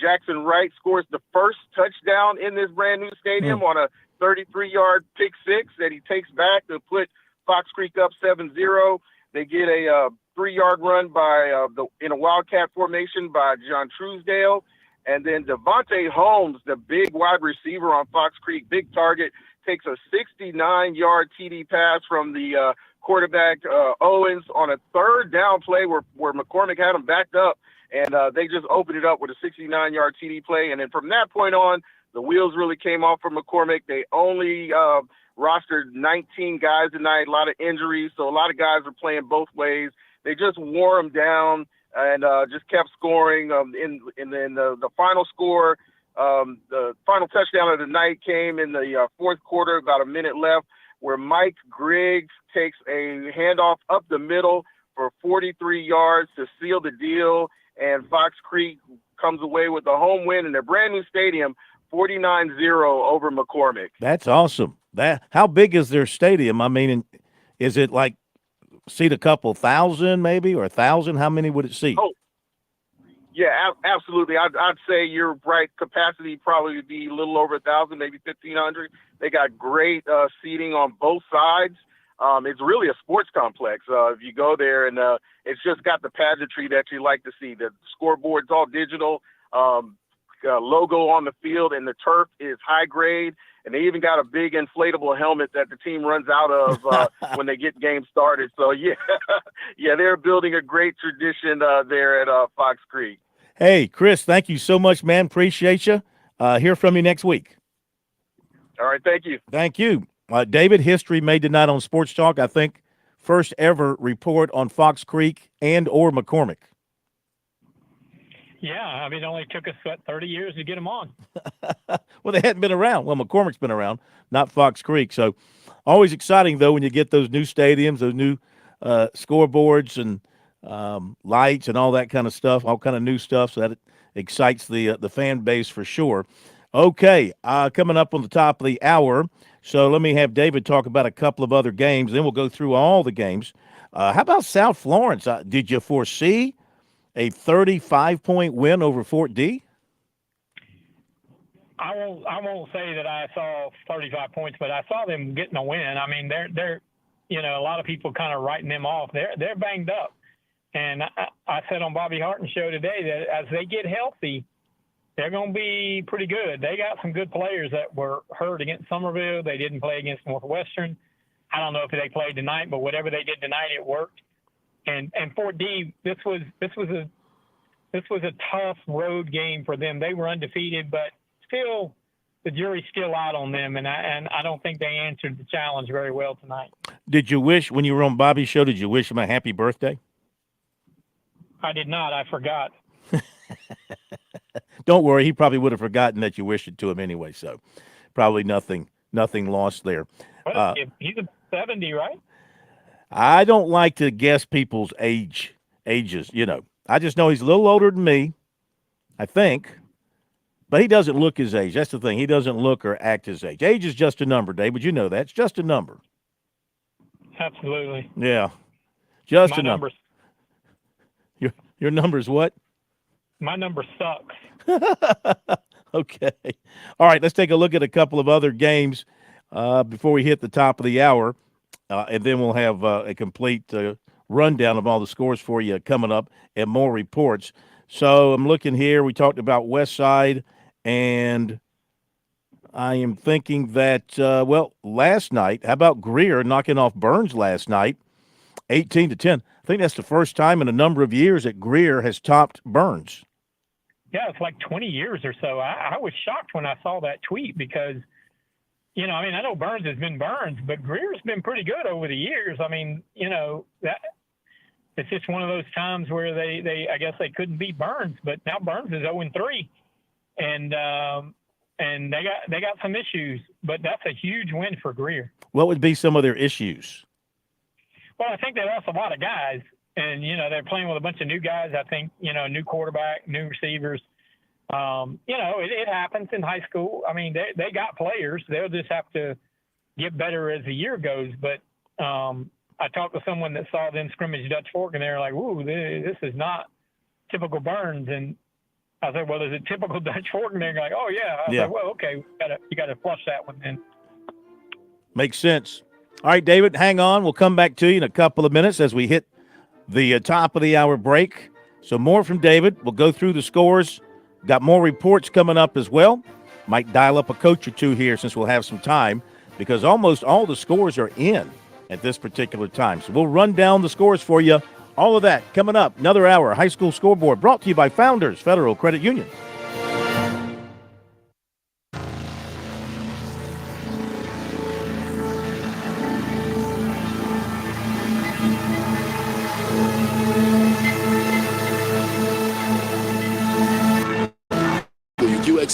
Jackson Wright scores the first touchdown in this brand new stadium on a 33-yard pick six that he takes back to put Fox Creek up 7-0. They get a 3-yard run by in a wildcat formation by John Truesdale. And then Devontae Holmes, the big wide receiver on Fox Creek, big target, takes a 69-yard TD pass from the quarterback Owens on a third down play where McCormick had him backed up. And they just opened it up with a 69-yard TD play. And then from that point on, the wheels really came off for McCormick. They only rostered 19 guys tonight, a lot of injuries. So a lot of guys are playing both ways. They just wore them down and just kept scoring. And then the final score, The final touchdown of the night came in the fourth quarter, about a minute left, where Mike Griggs takes a handoff up the middle for 43 yards to seal the deal, and Fox Creek comes away with a home win in their brand new stadium, 49-0 over McCormick. That's awesome. How big is their stadium? I mean, is it like seat a couple thousand maybe, or 1,000? How many would it seat? Oh, yeah, absolutely. I'd say you're right. Capacity probably would be a little over 1,000, maybe 1,500. They got great seating on both sides. It's really a sports complex. If you go there, and it's just got the pageantry that you like to see. The scoreboard's all digital, logo on the field, and the turf is high grade. And they even got a big inflatable helmet that the team runs out of when they get games started. So, yeah, they're building a great tradition there at Fox Creek. Hey, Chris, thank you so much, man. Appreciate you. Hear from you next week. All right, thank you. Thank you. David, history made tonight on Sports Talk. I think first ever report on Fox Creek and or McCormick. Yeah, I mean, it only took us, 30 years to get them on. Well, they hadn't been around. Well, McCormick's been around, not Fox Creek. So always exciting, though, when you get those new stadiums, those new scoreboards and lights and all that kind of stuff, all kind of new stuff. So that excites the fan base for sure. Okay, coming up on the top of the hour. So let me have David talk about a couple of other games. Then we'll go through all the games. How about South Florence? Did you foresee a 35-point win over Fort D? I won't say that I saw 35 points, but I saw them getting a win. I mean, they're a lot of people kind of writing them off. They're banged up, and I said on Bobby Harton's show today that as they get healthy, they're going to be pretty good. They got some good players that were hurt against Somerville. They didn't play against Northwestern. I don't know if they played tonight, but whatever they did tonight, it worked. And Fort D, this was a tough road game for them. They were undefeated, but still, the jury's still out on them, and I don't think they answered the challenge very well tonight. Did you wish, when you were on Bobby's show, did you wish him a happy birthday? I did not. I forgot. Don't worry, he probably would have forgotten that you wished it to him anyway. So, probably nothing lost there. He's a 70, right? I don't like to guess people's ages. I just know he's a little older than me, I think. But he doesn't look his age. That's the thing. He doesn't look or act his age. Age is just a number, David. You know that. It's just a number. Absolutely. Yeah. Just My a number. Your number's what? My number sucks. Okay. All right, let's take a look at a couple of other games before we hit the top of the hour, and then we'll have a complete rundown of all the scores for you coming up and more reports. So I'm looking here. We talked about West Side, and I am thinking that, last night, how about Greer knocking off Burns last night, 18-10. I think that's the first time in a number of years that Greer has topped Burns. Yeah, it's like 20 years or so. I was shocked when I saw that tweet because, I know Burns has been Burns, but Greer's been pretty good over the years. I mean, that it's just one of those times where I guess they couldn't beat Burns, but now Burns is 0-3, and they got some issues, but that's a huge win for Greer. What would be some of their issues? Well, I think they lost a lot of guys. And, they're playing with a bunch of new guys. I think, new quarterback, new receivers. It happens in high school. I mean, they got players. They'll just have to get better as the year goes. But I talked to someone that saw them scrimmage Dutch Fork, and they're like, "Ooh, this is not typical Burns." And I said, "Well, is it typical Dutch Fork?" And they're like, "Oh, yeah." I said, "Well, okay, you got to flush that one then." Makes sense. All right, David, hang on. We'll come back to you in a couple of minutes as we hit the top of the hour break. So more from David. We'll go through the scores. Got more reports coming up as well. Might dial up a coach or two here since we'll have some time because almost all the scores are in at this particular time. So we'll run down the scores for you. All of that coming up. Another hour. High School Scoreboard brought to you by Founders Federal Credit Union.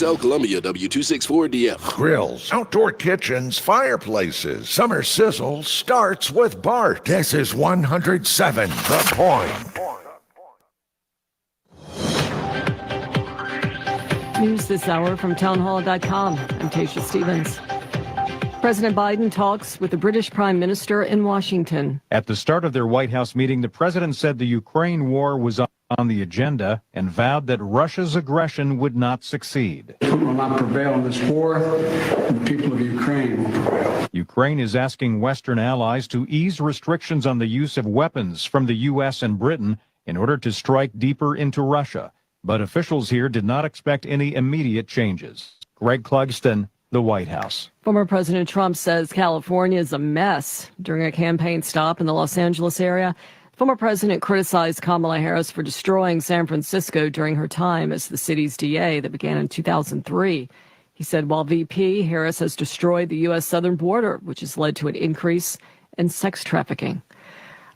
WQXL Columbia, W264DF. Grills, outdoor kitchens, fireplaces. Summer sizzle starts with Bart. This is 107 The Point. News this hour from townhall.com. I'm Tasha Stevens. President Biden talks with the British Prime Minister in Washington. At the start of their White House meeting, the president said the Ukraine war was on the agenda and vowed that Russia's aggression would not succeed. Putin will not prevail in this war, and the people of Ukraine will prevail. Ukraine is asking Western allies to ease restrictions on the use of weapons from the U.S. and Britain in order to strike deeper into Russia. But officials here did not expect any immediate changes. Greg Clugston, the White House. Former President Trump says California is a mess during a campaign stop in the Los Angeles area. Former president criticized Kamala Harris for destroying San Francisco during her time as the city's DA that began in 2003. He said while VP, Harris has destroyed the U.S. southern border, which has led to an increase in sex trafficking.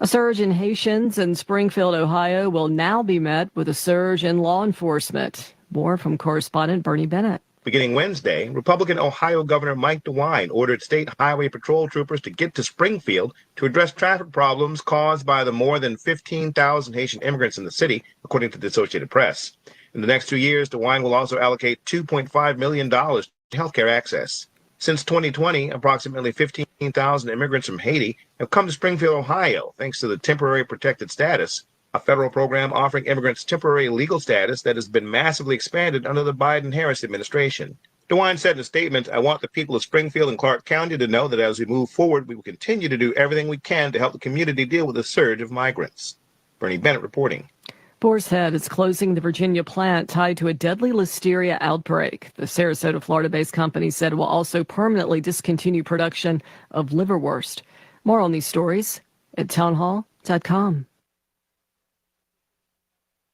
A surge in Haitians in Springfield, Ohio will now be met with a surge in law enforcement. More from correspondent Bernie Bennett. Beginning Wednesday, Republican Ohio Governor Mike DeWine ordered state highway patrol troopers to get to Springfield to address traffic problems caused by the more than 15,000 Haitian immigrants in the city, according to the Associated Press. In the next 2 years, DeWine will also allocate $2.5 million to healthcare access. Since 2020, approximately 15,000 immigrants from Haiti have come to Springfield, Ohio, thanks to the temporary protected status, a federal program offering immigrants temporary legal status that has been massively expanded under the Biden-Harris administration. DeWine said in a statement, "I want the people of Springfield and Clark County to know that as we move forward, we will continue to do everything we can to help the community deal with the surge of migrants." Bernie Bennett reporting. Boar's Head is closing the Virginia plant tied to a deadly listeria outbreak. The Sarasota, Florida-based company said it will also permanently discontinue production of liverwurst. More on these stories at townhall.com.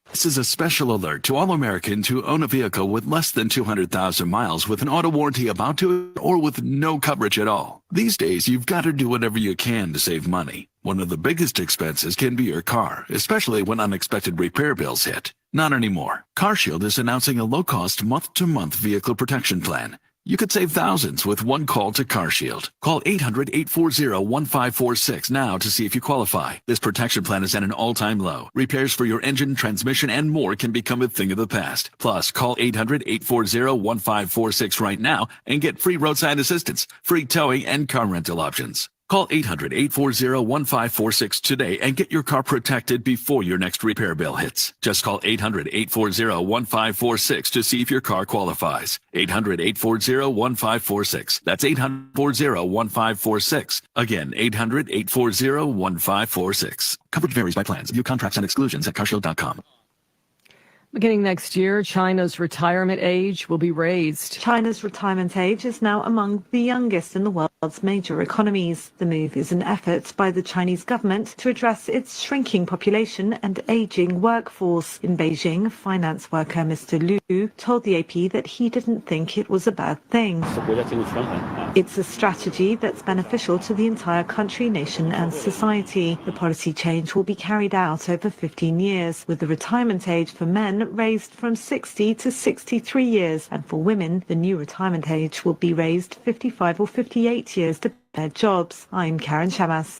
This is a special alert to all Americans who own a vehicle with less than 200,000 miles with an auto warranty about to or with no coverage at all. These days, you've got to do whatever you can to save money. One of the biggest expenses can be your car, especially when unexpected repair bills hit. Not anymore. CarShield is announcing a low-cost month-to-month vehicle protection plan. You could save thousands with one call to CarShield. Call 800-840-1546 now to see if you qualify. This protection plan is at an all-time low. Repairs for your engine, transmission, and more can become a thing of the past. Plus, call 800-840-1546 right now and get free roadside assistance, free towing, and car rental options. Call 800-840-1546 today and get your car protected before your next repair bill hits. Just call 800-840-1546 to see if your car qualifies. 800-840-1546. That's 800-840-1546. Again, 800-840-1546. Coverage varies by plans. View contracts and exclusions at carshield.com. Beginning next year, China's retirement age will be raised. China's retirement age is now among the youngest in the world's major economies. The move is an effort by the Chinese government to address its shrinking population and aging workforce. In Beijing, finance worker Mr. Liu told the AP that he didn't think it was a bad thing. It's a strategy that's beneficial to the entire country, nation and society. The policy change will be carried out over 15 years, with the retirement age for men raised from 60 to 63 years, and for women, the new retirement age will be raised 55 or 58 years to their jobs. I'm Karen Shamas.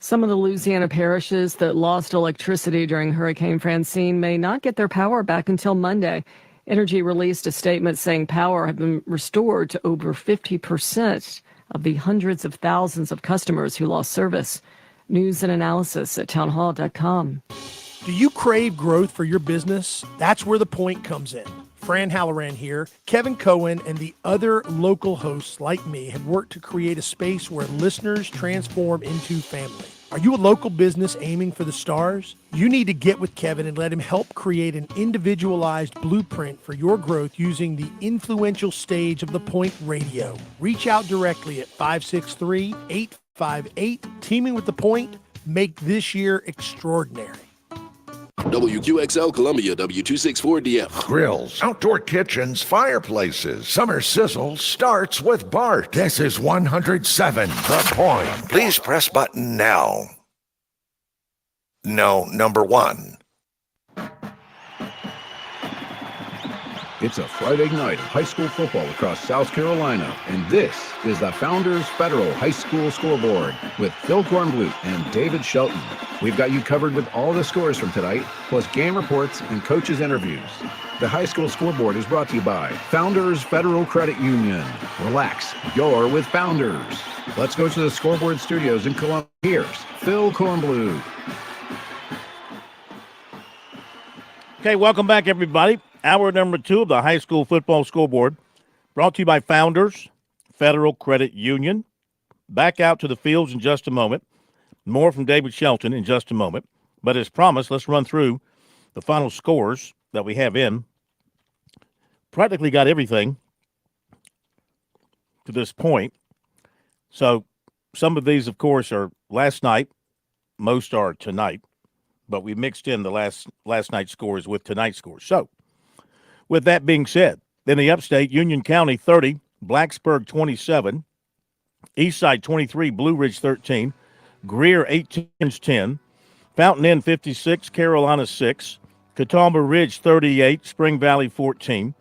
Some of the Louisiana parishes that lost electricity during Hurricane Francine may not get their power back until Monday. Entergy released a statement saying power had been restored to over 50% of the hundreds of thousands of customers who lost service. News and analysis at townhall.com. Do you crave growth for your business? That's where The Point comes in. Fran Halloran here. Kevin Cohen and the other local hosts like me have worked to create a space where listeners transform into family. Are you a local business aiming for the stars? You need to get with Kevin and let him help create an individualized blueprint for your growth using the influential stage of The Point Radio. Reach out directly at 563-858. Teaming with The Point, make this year extraordinary. WQXL Columbia, W264DF. Grills, outdoor kitchens, fireplaces. Summer sizzle starts with Bart. This is 107 The Point. Please press button now. No, number 1. It's a Friday night of high school football across South Carolina, and this is the Founders Federal High School Scoreboard with Phil Kornblut and David Shelton. We've got you covered with all the scores from tonight, plus game reports and coaches' interviews. The High School Scoreboard is brought to you by Founders Federal Credit Union. Relax, you're with Founders. Let's go to the Scoreboard Studios in Columbia. Here's Phil Kornblut. Okay, welcome back, everybody. Hour number 2 of the High School Football Scoreboard, brought to you by Founders Federal Credit Union. Back out to the fields in just a moment. More from David Shelton in just a moment. But as promised, let's run through the final scores that we have in. Practically got everything to this point. So some of these, of course, are last night. Most are tonight. But we mixed in the last night's scores with tonight's scores. So, with that being said, in the upstate, Union County 30, Blacksburg 27, Eastside 23, Blue Ridge 13, Greer 18-10, Fountain Inn 56, Carolina 6, Catawba Ridge 38, Spring Valley 14,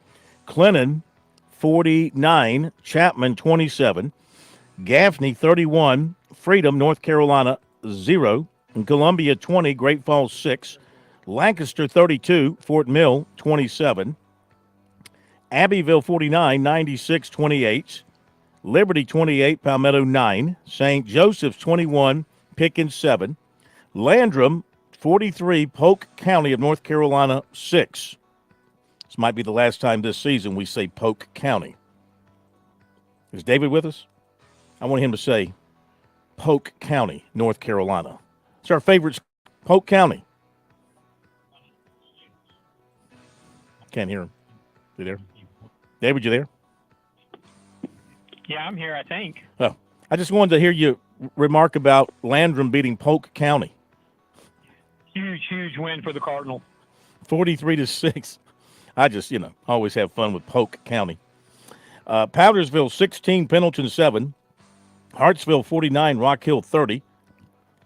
Clinton 49, Chapman 27, Gaffney 31, Freedom, North Carolina 0, and Columbia 20, Great Falls 6, Lancaster 32, Fort Mill 27, Abbeville 49, 96-28, Liberty 28, Palmetto 9, St. Joseph's 21, Pickens 7, Landrum 43, Polk County of North Carolina 6. This might be the last time this season we say Polk County. Is David with us? I want him to say Polk County, North Carolina. It's our favorite, Polk County. Can't hear him. You there? David, you there? Yeah, I'm here, I think. Oh, I just wanted to hear you remark about Landrum beating Polk County. Huge win for the Cardinals. 43-6. I just, always have fun with Polk County. Powdersville 16, Pendleton 7. Hartsville 49, Rock Hill 30.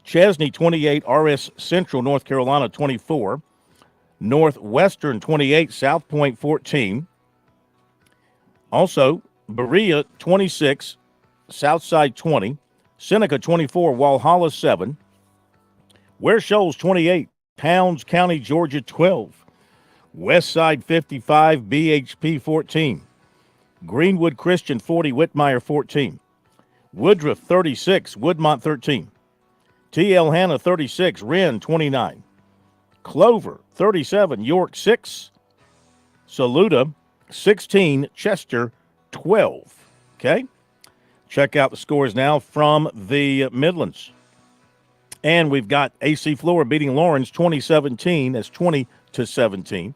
Chesney 28, RS Central, North Carolina 24. Northwestern 28, South Point 14. Also, Berea 26, Southside 20. Seneca 24, Walhalla 7. Ware Shoals 28, Towns County, Georgia 12. Westside 55, BHP 14. Greenwood Christian 40, Whitmire 14. Woodruff 36, Woodmont 13. T.L. Hanna 36, Wren 29. Clover 37, York 6. Saluda 16, Chester 12. Okay? Check out the scores now from the Midlands. And we've got AC Flora beating Lawrence 2017. That's 20-17.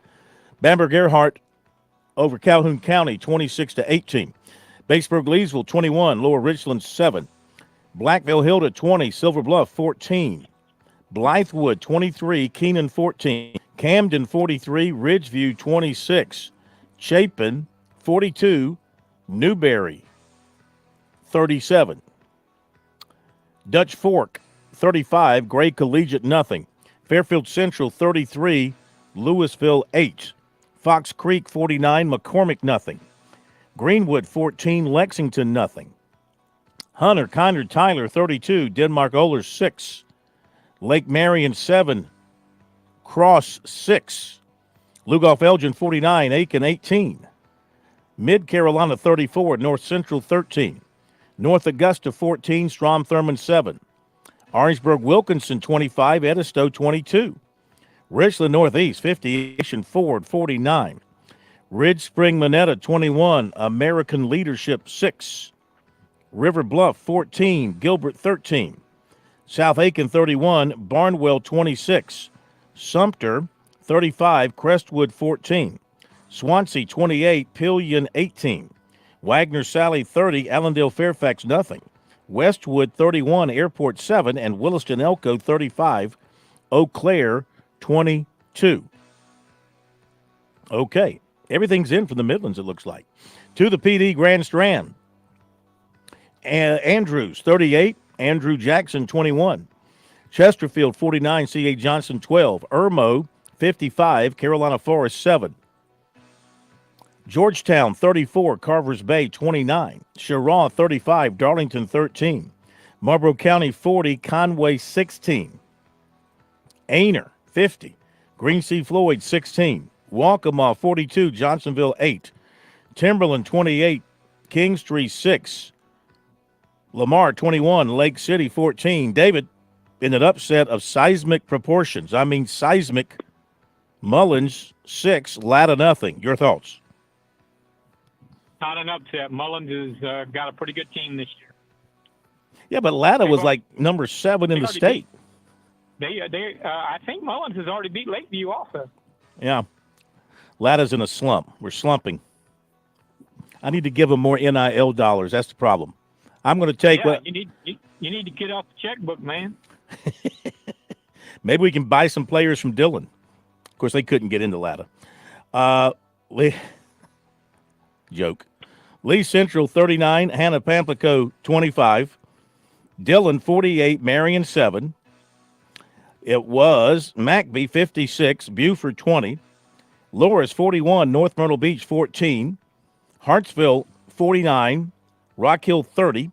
Bamberg Earhart over Calhoun County 26-18. Batesburg Leesville 21, Lower Richland 7. Blackville Hilda 20, Silver Bluff 14. Blythewood 23, Keenan 14. Camden 43, Ridgeview 26. Chapin 42, Newberry 37. Dutch Fork 35, Gray Collegiate nothing. Fairfield Central 33, Louisville 8. Fox Creek 49, McCormick nothing. Greenwood 14, Lexington nothing. Hunter, Kinder, Tyler 32, Denmark Ohlers 6. Lake Marion 7, Cross 6. Lugoff Elgin 49, Aiken 18. Mid Carolina 34, North Central 13. North Augusta 14, Strom Thurmond 7. Orangeburg Wilkinson 25, Edisto 22. Richland Northeast 50, Asian Ford 49. Ridge Spring Minetta 21, American Leadership 6. River Bluff 14, Gilbert 13. South Aiken 31, Barnwell 26. Sumter 35, Crestwood 14. Swansea 28, Pillion 18. Wagner Sally 30, Allendale Fairfax nothing. Westwood 31, Airport 7, and Williston Elko 35, Eau Claire 22. Okay, everything's in from the Midlands, it looks like. To the PD Grand Strand. Andrews 38, Andrew Jackson 21. Chesterfield 49, C.A. Johnson 12. Irmo 55, Carolina Forest 7. Georgetown 34, Carvers Bay 29, Cheraw 35, Darlington 13, Marlboro County 40, Conway 16, Aner 50, Green Sea Floyd 16, Waccamaw 42, Johnsonville 8, Timberland 28, Kingstree 6, Lamar 21, Lake City 14. David, in an upset of seismic proportions, I mean seismic, Mullins 6, Latta nothing. Your thoughts? Not an upset. Mullins has got a pretty good team this year. Yeah, but Latta was like number 7 in the state. I think Mullins has already beat Lakeview also. Yeah. Latta's in a slump. We're slumping. I need to give them more NIL dollars. That's the problem. I'm going to take what you need to get off the checkbook, man. Maybe we can buy some players from Dillon. Of course, they couldn't get into Latta. Joke. Lee Central 39, Hannah Pamplico 25, Dillon 48, Marion 7. It was McBee 56, Buford 20, Loris 41, North Myrtle Beach 14, Hartsville 49, Rock Hill 30,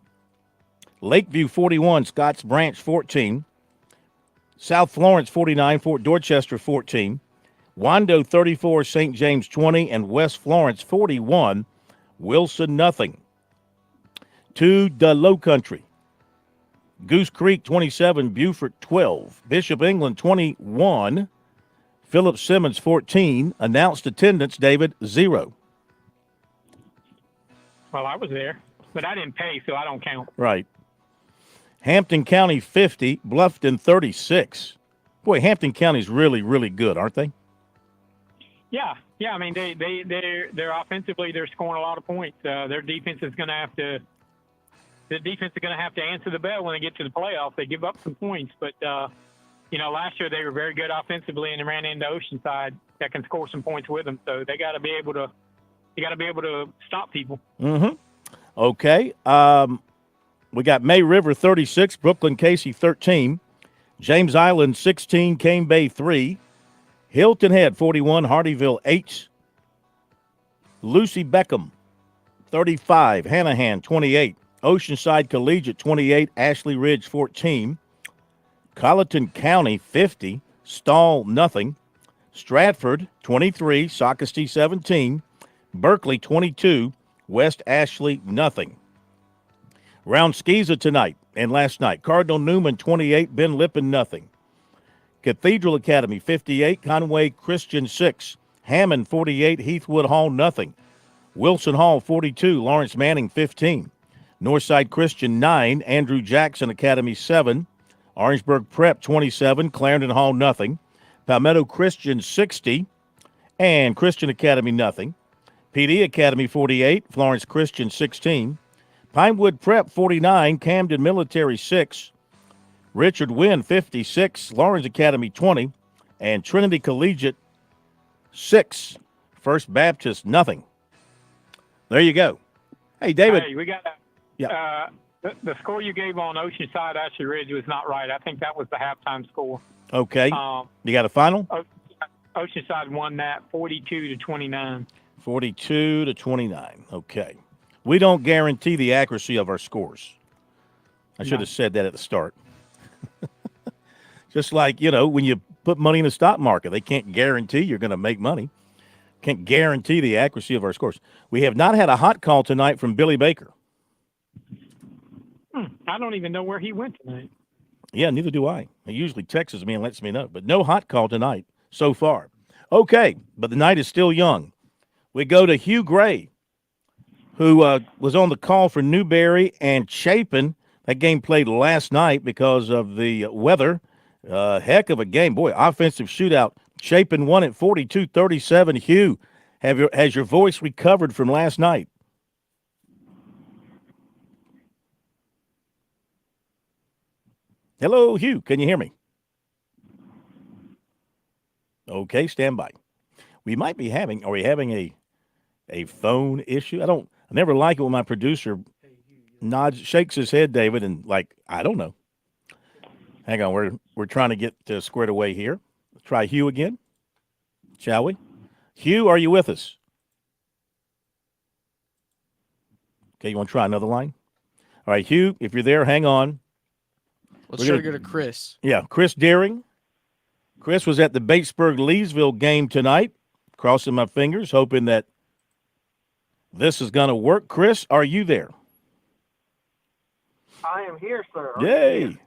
Lakeview 41, Scotts Branch 14, South Florence 49, Fort Dorchester 14, Wando 34, St. James 20, and West Florence 41, Wilson nothing. To the Low Country. Goose Creek 27, Beaufort 12, Bishop England 21, Philip Simmons 14. Announced attendance, David, 0. Well, I was there, but I didn't pay, so I don't count. Right. Hampton County 50, Bluffton 36. Boy, Hampton County's really, really good, aren't they? Yeah. I mean, they're offensively, they're scoring a lot of points. Their defense is going to have to. The defense is going to have to answer the bell when they get to the playoffs. They give up some points, but last year they were very good offensively and they ran into Oceanside that can score some points with them. So they got to be able to. You got to be able to stop people. Mm-hmm. Okay. We got May River 36, Brooklyn Casey 13, James Island 16, Cane Bay 3, Hilton Head 41, Hardyville 8, Lucy Beckham 35, Hanahan 28, Oceanside Collegiate 28, Ashley Ridge 14, Colleton County 50, Stall nothing, Stratford 23, Socastee 17, Berkeley 22, West Ashley nothing. Round Skeeza tonight and last night. Cardinal Newman 28, Ben Lippen nothing. Cathedral Academy 58, Conway Christian 6, Hammond 48, Heathwood Hall nothing. Wilson Hall 42, Lawrence Manning 15. Northside Christian 9, Andrew Jackson Academy 7, Orangeburg Prep 27, Clarendon Hall nothing. Palmetto Christian 60, and Christian Academy nothing. PD Academy 48, Florence Christian 16. Pinewood Prep 49, Camden Military 6, Richard Wynn 56, Lawrence Academy 20, and Trinity Collegiate 6, First Baptist nothing. There you go. Hey, David. Hey, we got yeah. The score you gave on Oceanside Ashley Ridge was not right. I think that was the halftime score. Okay. You got a final? Oceanside won that 42-29. 42-29. Okay. We don't guarantee the accuracy of our scores. I should have said that at the start. Just like, when you put money in the stock market, they can't guarantee you're going to make money. Can't guarantee the accuracy of our scores. We have not had a hot call tonight from Billy Baker. I don't even know where he went tonight. Yeah, neither do I. He usually texts me and lets me know. But no hot call tonight so far. Okay, but the night is still young. We go to Hugh Gray, who was on the call for Newberry and Chapin. That game played last night because of the weather. Heck of a game. Boy, offensive shootout. Chapin won at 42-37. Hugh, has your voice recovered from last night? Hello, Hugh. Can you hear me? Okay, stand by. We might be having, are we having a phone issue? I never like it when my producer nods, shakes his head, David, and I don't know. Hang on, we're trying to get squared away here. Try Hugh again, shall we? Hugh, are you with us? Okay, you want to try another line? All right, Hugh, if you're there, hang on. Let's try to go to Chris. Yeah, Chris Deering. Chris was at the Batesburg-Leesville game tonight. Crossing my fingers, hoping that this is going to work. Chris, are you there? I am here, sir. Yay.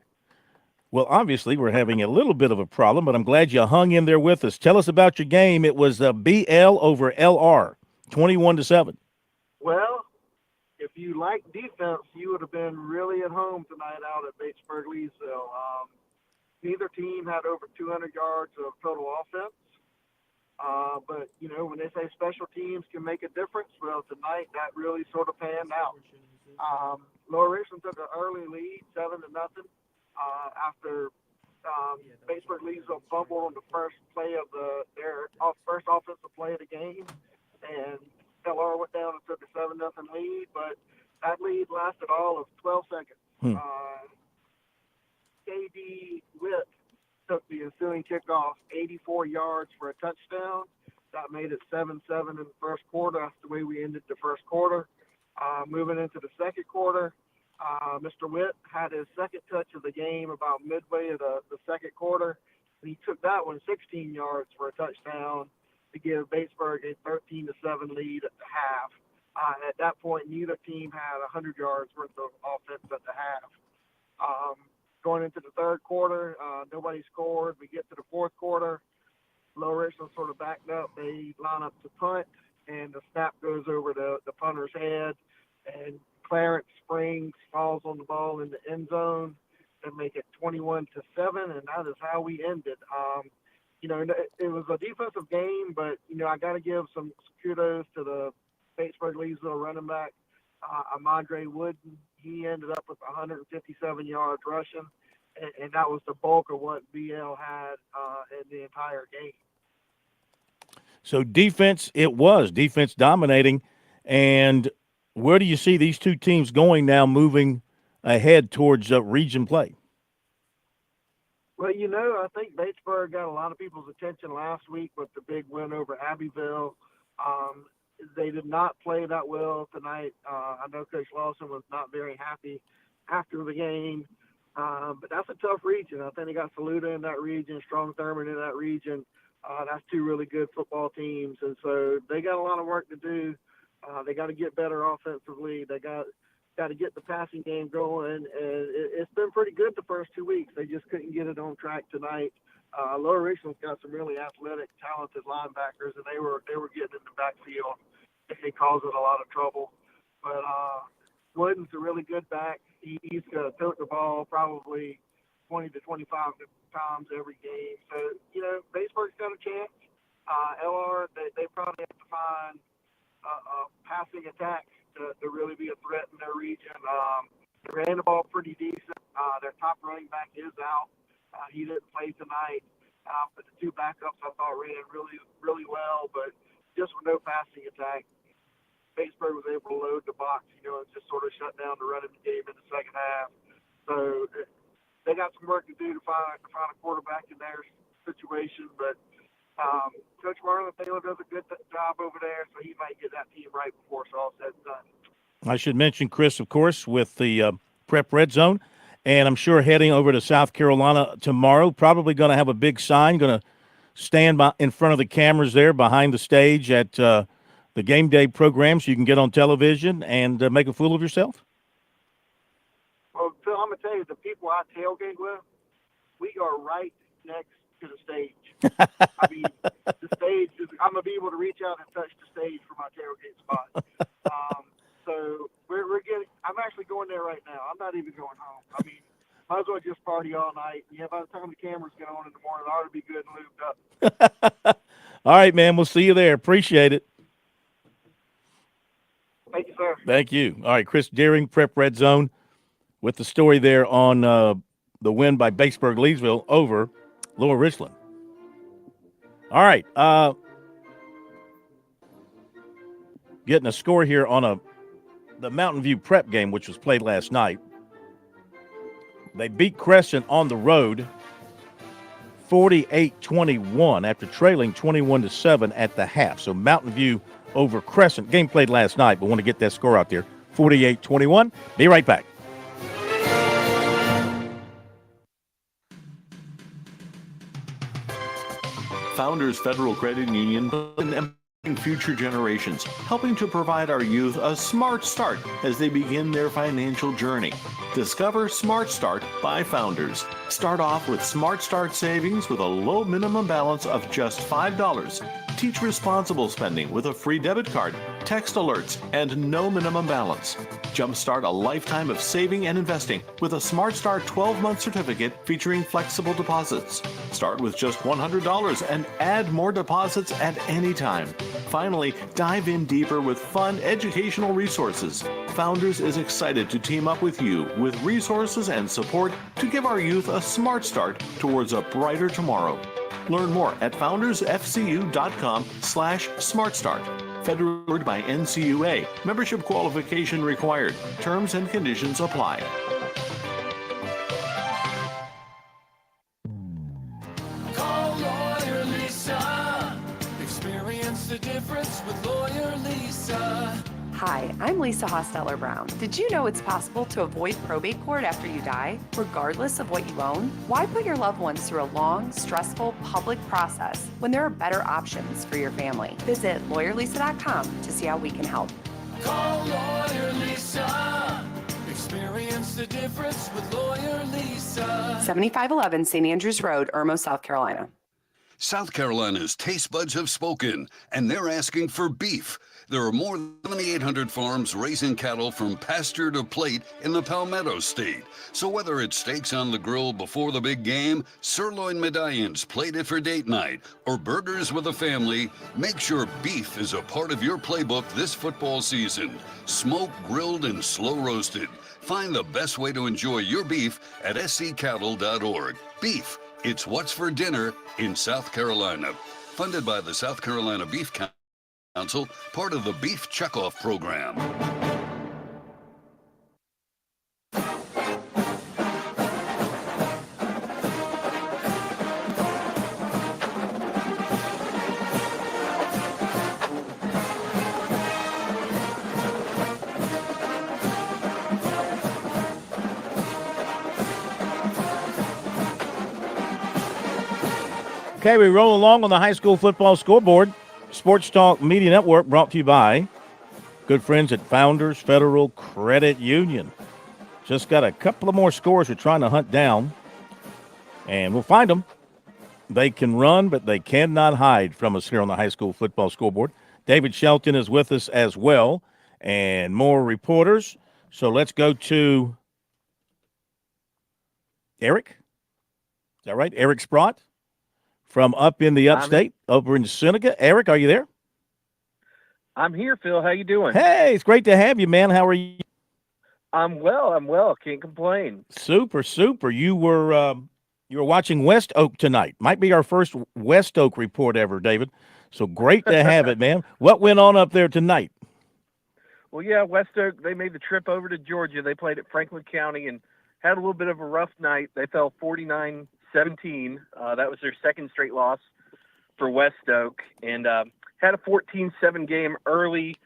Well, obviously, we're having a little bit of a problem, but I'm glad you hung in there with us. Tell us about your game. It was BL over LR, 21-7. Well, if you like defense, you would have been really at home tonight out at Batesburg-Leesville. Neither team had over 200 yards of total offense. But, when they say special teams can make a difference, well, tonight that really sort of panned out. Lower Richland took an early lead, 7-0, after Batesburg-Leesville fumbled on the first play of their first offensive play of the game. And LR went down and took a 7-0 lead, but that lead lasted all of 12 seconds. KD Witt took the ensuing kickoff 84 yards for a touchdown. That made it 7-7 in the first quarter. That's the way we ended the first quarter. Moving into the second quarter, Mr. Witt had his second touch of the game about midway of the second quarter. And he took that one 16 yards for a touchdown to give Batesburg a 13-7 lead at the half. At that point, neither team had 100 yards worth of offense at the half. Going into the third quarter, nobody scored. We get to the fourth quarter. Lower Richland sort of backed up. They line up to punt, and the snap goes over the punter's head, and Clarence Springs falls on the ball in the end zone and make it 21-7, and that is how we ended. It was a defensive game, but, I got to give some kudos to the Batesburg-Leesville running back, Amandre Wooden. He ended up with 157 yards rushing, and that was the bulk of what BL had in the entire game. So defense, it was defense dominating. And where do you see these two teams going now, moving ahead towards region play? Well, I think Batesburg got a lot of people's attention last week with the big win over Abbeville. They did not play that well tonight. I know Coach Lawson was not very happy after the game, but that's a tough region. I think they got Saluda in that region, Strong Thurman in that region. That's two really good football teams, and so they got a lot of work to do. They got to get better offensively. They got to get the passing game going, and it's been pretty good the first 2 weeks. They just couldn't get it on track tonight. Lower Richland's got some really athletic, talented linebackers, and they were getting in the backfield. It causing a lot of trouble. But Wooden's a really good back. He's going to tote the ball probably 20 to 25 times every game. So, Batesburg's got a chance. LR, they probably have to find a passing attack to really be a threat in their region. They ran the ball pretty decent. Their top running back is out. He didn't play tonight. But the two backups I thought ran really, really well, but just with no passing attack, Batesburg was able to load the box, and just sort of shut down the running game in the second half. So they got some work to do to find a quarterback in their situation, but Coach Marlon Taylor does a good job over there, so he might get that team right before it's all said and done. I should mention Chris, of course, with the Prep Red Zone, and I'm sure heading over to South Carolina tomorrow, probably going to have a big sign, going to stand in front of the cameras there behind the stage at the game day program so you can get on television and make a fool of yourself? Well, Phil, I'm going to tell you, the people I tailgate with, we are right next to the stage. I mean, the stage is, I'm going to be able to reach out and touch the stage for my tailgate spot. So we're getting, I'm actually going there right now. I'm not even going home. I mean, might as well just party all night. Yeah, by the time the cameras get on in the morning, I ought to be good and lubed up. All right, man. We'll see you there. Appreciate it. Thank you, sir. Thank you. All right, Chris Deering, Prep Red Zone, with the story there on the win by Batesburg-Leesville over Lower Richland. All right. Getting a score here on the Mountain View Prep game, which was played last night. They beat Crescent on the road 48-21 after trailing 21-7 at the half. So Mountain View over Crescent. Game played last night, but want to get that score out there. 48-21. Be right back. Founders Federal Credit Union and future generations, helping to provide our youth a smart start as they begin their financial journey. Discover Smart Start by Founders. Start off with Smart Start savings with a low minimum balance of just $5. Teach responsible spending with a free debit card, text alerts, and no minimum balance. Jumpstart a lifetime of saving and investing with a Smart Start 12-month certificate featuring flexible deposits. Start with just $100 and add more deposits at any time. Finally, dive in deeper with fun educational resources. Founders is excited to team up with you with resources and support to give our youth a smart start towards a brighter tomorrow. Learn more at foundersfcu.com/smartstart. Federated by NCUA. Membership qualification required. Terms and conditions apply. Call Lawyer Lisa. Experience the difference with Lawyer Lisa. Hi, I'm Lisa Hosteller Brown. Did you know it's possible to avoid probate court after you die, regardless of what you own? Why put your loved ones through a long, stressful public process when there are better options for your family? Visit lawyerlisa.com to see how we can help. Call Lawyer Lisa. Experience the difference with Lawyer Lisa. 7511 St. Andrews Road, Irmo, South Carolina. South Carolina's taste buds have spoken, and they're asking for beef. There are more than 7,800 farms raising cattle from pasture to plate in the Palmetto State. So whether it's steaks on the grill before the big game, sirloin medallions plated for date night, or burgers with a family, make sure beef is a part of your playbook this football season. Smoked, grilled, and slow roasted. Find the best way to enjoy your beef at sccattle.org. Beef, it's what's for dinner in South Carolina. Funded by the South Carolina Beef Council, part of the Beef Checkoff program. Okay, we roll along on the high school football scoreboard. Sports Talk Media Network brought to you by good friends at Founders Federal Credit Union. Just got a couple of more scores we're trying to hunt down, and we'll find them. They can run, but they cannot hide from us here on the high school football scoreboard. David Shelton is with us as well, and more reporters. So let's go to Eric. Is that right? Eric Sprott from up in the upstate, over in Seneca. Eric, are you there? I'm here, Phil. How you doing? Hey, it's great to have you, man. How are you? I'm well. Can't complain. Super. You were watching West Oak tonight. Might be our first West Oak report ever, David. So great to have it, man. What went on up there tonight? Well, yeah, West Oak, they made the trip over to Georgia. They played at Franklin County and had a little bit of a rough night. They fell 49-17. That was their second straight loss for West Oak, and had a 14-7 game early.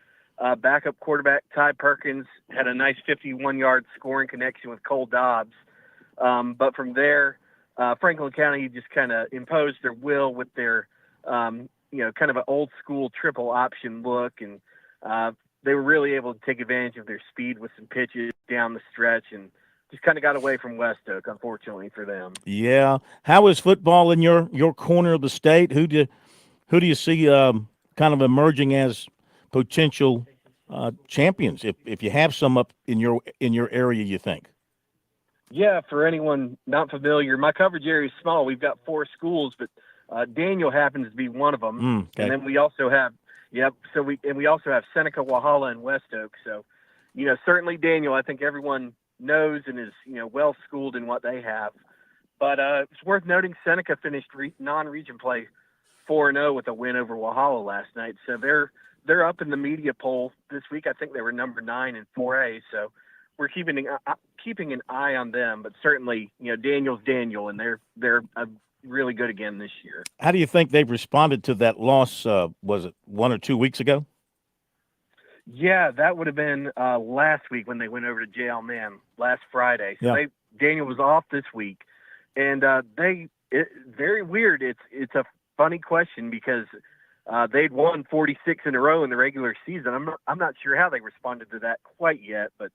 Backup quarterback Ty Perkins had a nice 51-yard scoring connection with Cole Dobbs. But from there, Franklin County just kind of imposed their will with their, kind of an old school triple option look, and they were really able to take advantage of their speed with some pitches down the stretch, and just kind of got away from West Oak, unfortunately for them. Yeah. How is football in your corner of the state? Who do you see kind of emerging as potential champions, if you have some up in your area, you think? Yeah, for anyone not familiar, my coverage area is small. We've got 4 schools, but Daniel happens to be one of them. Okay. And then we also have we also have Seneca, Walhalla, and West Oak. So, certainly Daniel, I think everyone knows and is, well schooled in what they have. But it's worth noting Seneca finished non-region play 4-0 with a win over Walhalla last night. So they're up in the media poll this week. I think they were number 9 in 4A. So we're keeping an eye on them. But certainly, Daniel's Daniel, and they're really good again this year. How do you think they've responded to that loss? Was it 1 or 2 weeks ago? Yeah, that would have been last week when they went over to JL last Friday. So Yeah. Daniel was off this week, and very weird. It's a funny question because they'd won 46 in a row in the regular season. I'm not sure how they responded to that quite yet, but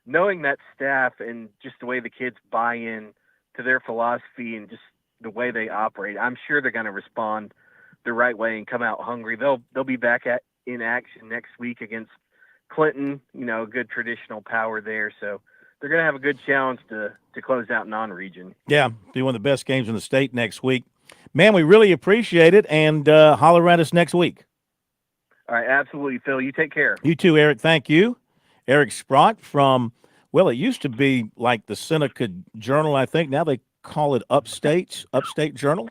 knowing that staff and just the way the kids buy in to their philosophy and just the way they operate, I'm sure they're going to respond the right way and come out hungry. They'll be back in action next week against Clinton, a good traditional power there. So they're going to have a good challenge to close out non-region. Yeah, be one of the best games in the state next week. Man, we really appreciate it, and holler at us next week. All right, absolutely, Phil. You take care. You too, Eric. Thank you. Eric Sprott from, well, it used to be like the Seneca Journal, I think. Now they call it Upstate Journal,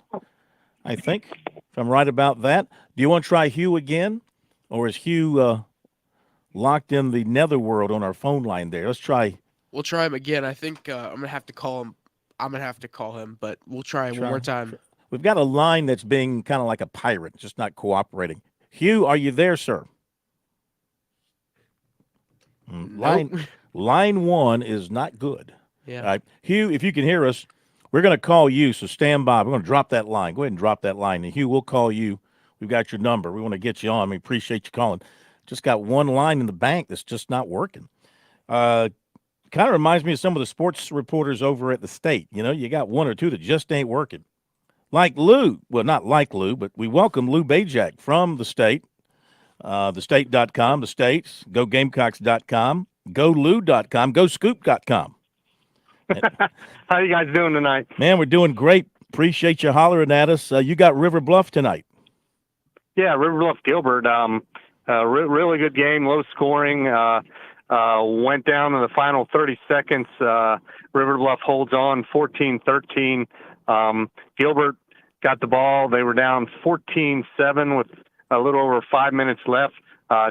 I think, if I'm right about that. Do you want to try Hugh again? Or is Hugh locked in the netherworld on our phone line there? Let's try. We'll try him again. I think I'm going to have to call him. But we'll try him one more time. We've got a line that's being kind of like a pirate, just not cooperating. Hugh, are you there, sir? Line one is not good. Yeah. All right. Hugh, if you can hear us, we're going to call you, so stand by. We're going to drop that line. Go ahead and drop that line. And Hugh, we'll call you. We've got your number. We want to get you on. We appreciate you calling. Just got one line in the bank that's just not working. Kind of reminds me of some of the sports reporters over at the state. You got one or two that just ain't working. Like Lou. Well, not like Lou, but we welcome Lou Bajak from the state. Thestate.com, the states, gogamecocks.com, golou.com, goscoop.com. How you guys doing tonight? Man, we're doing great. Appreciate you hollering at us. You got River Bluff tonight. Yeah, River Bluff Gilbert. Really good game, low scoring. Went down in the final 30 seconds. River Bluff holds on 14-13. Gilbert got the ball. They were down 14-7 with a little over 5 minutes left.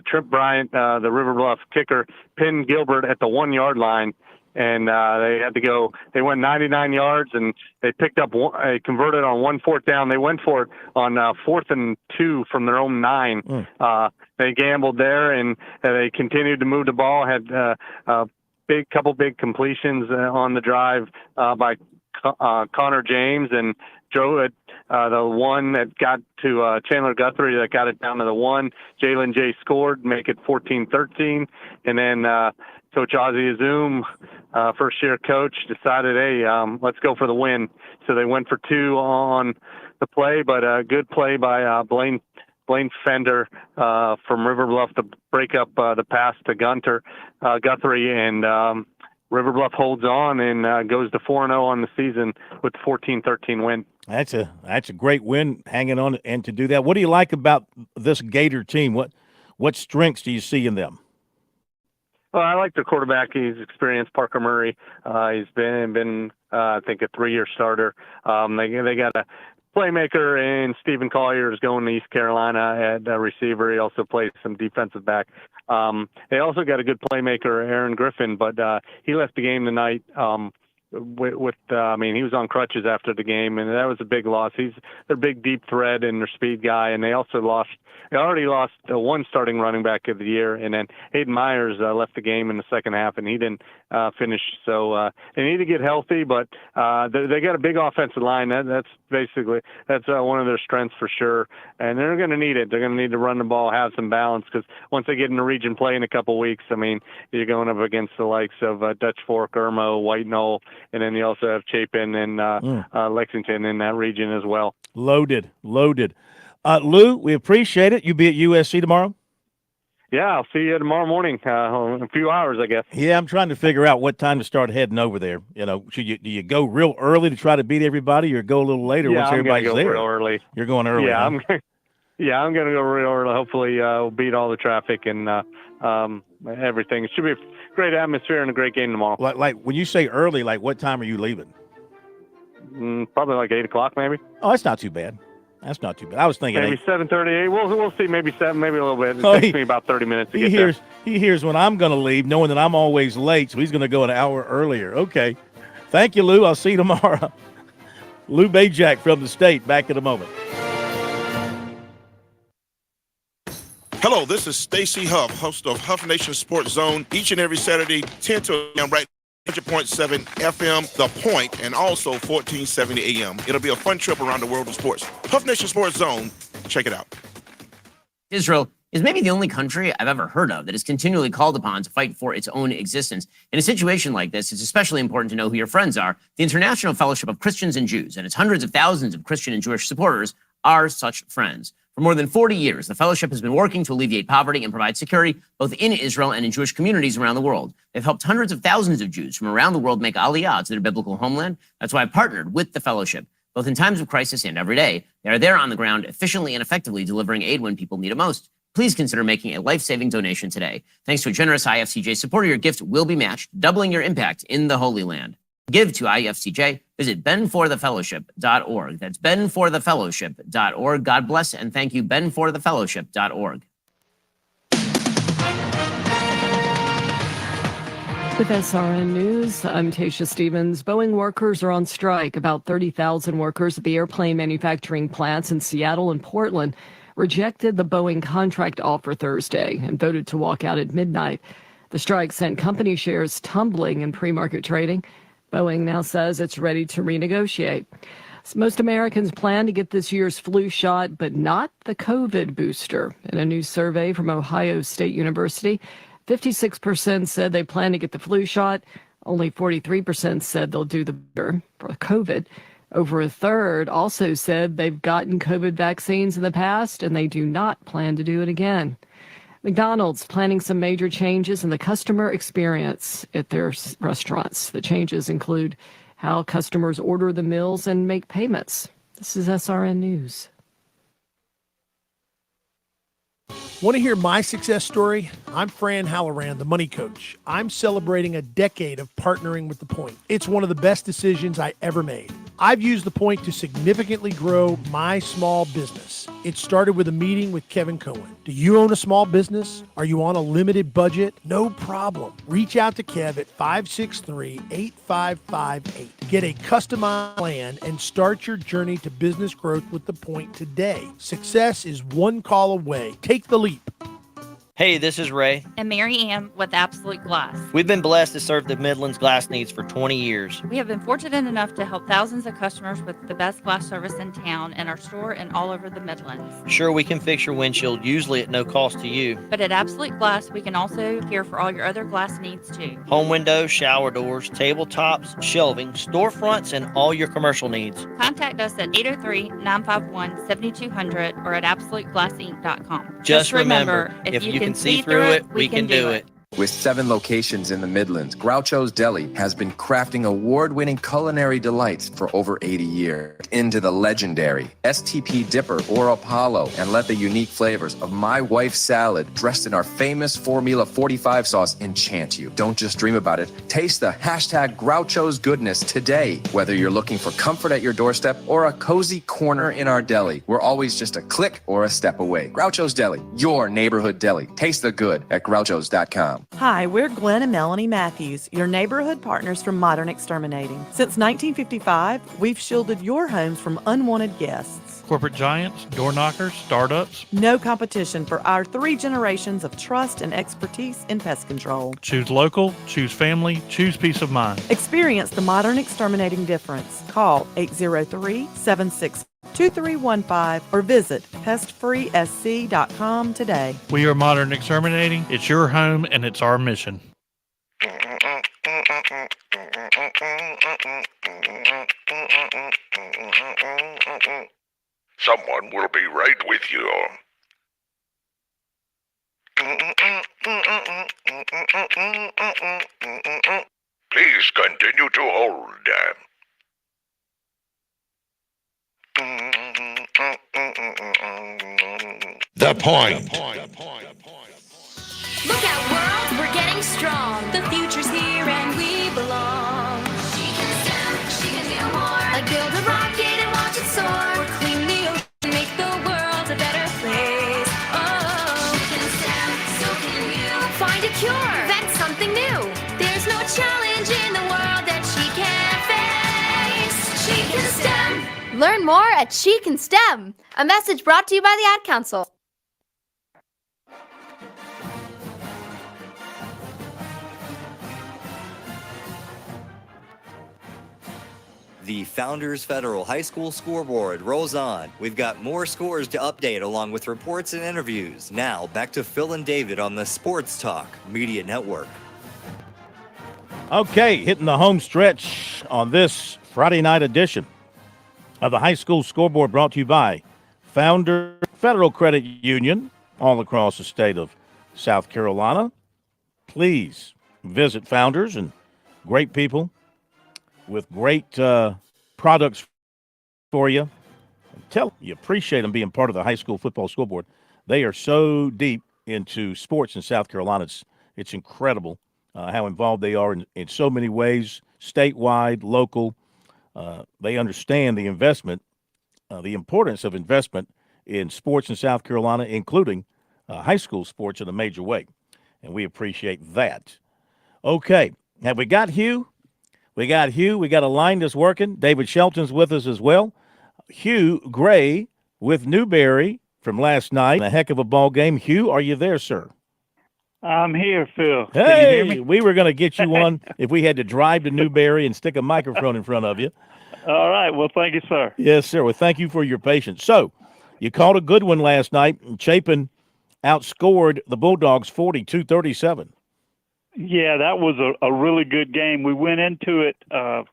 Trip Bryant, the River Bluff kicker, pinned Gilbert at the 1 yard line. And they had to go. They went 99 yards, and they picked up. They converted on 1 4th down. They went for it on 4th and 2 from their own 9. They gambled there, and they continued to move the ball. Had couple big completions on the drive by Connor James and Joe. The one that got to Chandler Guthrie that got it down to the 1. Jalen J scored, make it 14-13, and then Coach Ozzie Azum, first-year coach, decided, hey, let's go for the win. So they went for 2 on the play, but a good play by Blaine Fender from River Bluff to break up the pass to Guthrie, and River Bluff holds on and goes to 4-0 on the season with the 14-13 win. That's a great win, hanging on, and to do that. What do you like about this Gator team? What strengths do you see in them? Well, I like the quarterback. He's experienced, Parker Murray. He's been I think, a 3-year starter. They got a playmaker in Stephen Collier is going to East Carolina at receiver. He also plays some defensive back. They also got a good playmaker, Aaron Griffin, but he left the game tonight. He was on crutches after the game, and that was a big loss. He's their big deep threat and their speed guy, and they already lost one starting running back of the year, and then Hayden Myers left the game in the second half, and he didn't finish. So they need to get healthy, but they got a big offensive line. That's one of their strengths for sure, and they're going to need it. They're going to need to run the ball, have some balance, because once they get into region play in a couple weeks, you're going up against the likes of Dutch Fork, Irmo, White Knoll, and then you also have Chapin and Lexington in that region as well. Loaded. Lou, we appreciate it. You be at USC tomorrow? Yeah, I'll see you tomorrow morning, in a few hours, I guess. Yeah, I'm trying to figure out what time to start heading over there. Do you go real early to try to beat everybody, or go a little later once everybody's there? Yeah, I'm going to go real early. You're going early. Yeah, huh? I'm going to go real early. Hopefully, we'll beat all the traffic and everything. It should be a great atmosphere and a great game tomorrow. Like when you say early, like what time are you leaving? Probably like 8 o'clock, maybe. Oh, that's not too bad. I was thinking maybe 7:38. We'll see. Maybe 7, maybe a little bit. It takes me about 30 minutes to get there. He hears when I'm going to leave, knowing that I'm always late, so he's going to go an hour earlier. Okay. Thank you, Lou. I'll see you tomorrow. Lou Bajak from the state. Back in a moment. Hello, this is Stacy Huff, host of Huff Nation Sports Zone, each and every Saturday, 10 to 11, right 100.7 FM, The Point, and also 1470 AM. It'll be a fun trip around the world of sports. Huff Nation Sports Zone, check it out. Israel is maybe the only country I've ever heard of that is continually called upon to fight for its own existence. In a situation like this, it's especially important to know who your friends are. The International Fellowship of Christians and Jews and its hundreds of thousands of Christian and Jewish supporters are such friends. For more than 40 years, the fellowship has been working to alleviate poverty and provide security both in Israel and in Jewish communities around the world. They've helped hundreds of thousands of Jews from around the world make aliyah to their biblical homeland. That's why I've partnered with the fellowship. Both in times of crisis and every day, they are there on the ground, efficiently and effectively delivering aid when people need it most. Please consider making a life-saving donation today. Thanks to a generous IFCJ supporter, your gift will be matched, doubling your impact in the Holy Land. Give to IFCJ. Visit benforthefellowship.org. That's benforthefellowship.org. God bless and thank you, benforthefellowship.org. With SRN News, I'm Tasha Stevens. Boeing workers are on strike. About 30,000 workers at the airplane manufacturing plants in Seattle and Portland rejected the Boeing contract offer Thursday and voted to walk out at midnight. The strike sent company shares tumbling in pre-market trading. Boeing now says it's ready to renegotiate. Most Americans plan to get this year's flu shot, but not the COVID booster. In a new survey from Ohio State University, 56% said they plan to get the flu shot. Only 43% said they'll do the booster for COVID. Over a third also said they've gotten COVID vaccines in the past and they do not plan to do it again. McDonald's planning some major changes in the customer experience at their restaurants. The changes include how customers order the meals and make payments. This is SRN News. Want to hear my success story? I'm Fran Halloran, the money coach. I'm celebrating a decade of partnering with The Point. It's one of the best decisions I ever made. I've used The Point to significantly grow my small business. It started with a meeting with Kevin Cohen. Do you own a small business? Are you on a limited budget? No problem. Reach out to Kev at 563-8558. Get a customized plan and start your journey to business growth with The Point today. Success is one call away. Take the leap. Hey, this is Ray. And Mary Ann with Absolute Glass. We've been blessed to serve the Midlands glass needs for 20 years. We have been fortunate enough to help thousands of customers with the best glass service in town and our store and all over the Midlands. Sure, we can fix your windshield, usually at no cost to you. But at Absolute Glass, we can also care for all your other glass needs too. Home windows, shower doors, tabletops, shelving, storefronts, and all your commercial needs. Contact us at 803-951-7200 or at absoluteglassinc.com. Just remember, if you can see through it, we can do it. With 7 locations in the Midlands, Groucho's Deli has been crafting award-winning culinary delights for over 80 years. Into the legendary STP Dipper or Apollo, and let the unique flavors of My Wife's Salad, dressed in our famous Formula 45 sauce, enchant you. Don't just dream about it. Taste the hashtag Groucho's goodness today. Whether you're looking for comfort at your doorstep or a cozy corner in our deli, we're always just a click or a step away. Groucho's Deli, your neighborhood deli. Taste the good at grouchos.com. Hi, we're Glenn and Melanie Matthews, your neighborhood partners from Modern Exterminating. Since 1955, we've shielded your homes from unwanted guests. Corporate giants, door knockers, startups. No competition for our 3 generations of trust and expertise in pest control. Choose local, choose family, choose peace of mind. Experience the Modern Exterminating difference. Call 803-76-2315 or visit pestfreesc.com today. We are Modern Exterminating. It's your home and it's our mission. Someone will be right with you. Please continue to hold. The Point. Look out, world, we're getting strong. The future's here and we belong. She can STEM, she can do more. Like build a rocket and watch it soar. Or clean the ocean, make the world a better place. Oh, she can STEM, so can you. Find a cure, invent something new. There's no challenge in the world that she can't face. She can STEM. Learn more at She Can STEM. A message brought to you by the Ad Council. The Founders Federal High School Scoreboard rolls on. We've got more scores to update along with reports and interviews. Now, back to Phil and David on the Sports Talk Media Network. Okay, hitting the home stretch on this Friday night edition of the High School Scoreboard, brought to you by Founder Federal Credit Union all across the state of South Carolina. Please visit Founders, and great people with great products for you. Tell you appreciate them being part of the High School Football Scoreboard. They are so deep into sports in South Carolina. It's incredible how involved they are in so many ways, statewide, local. They understand the investment, the importance of investment in sports in South Carolina, including high school sports in a major way. And we appreciate that. Okay, have we got Hugh? We got Hugh. We got a line that's working. David Shelton's with us as well. Hugh Gray with Newberry from last night. A heck of a ball game. Hugh, are you there, sir? I'm here, Phil. Can you Hey, hear me? we were going to get you one if we had to drive to Newberry and stick a microphone in front of you. All right. Well, thank you, sir. Yes, sir. Well, thank you for your patience. So, you called a good one last night. Chapin outscored the Bulldogs 42-37. Yeah, that was a really good game. We went into it, got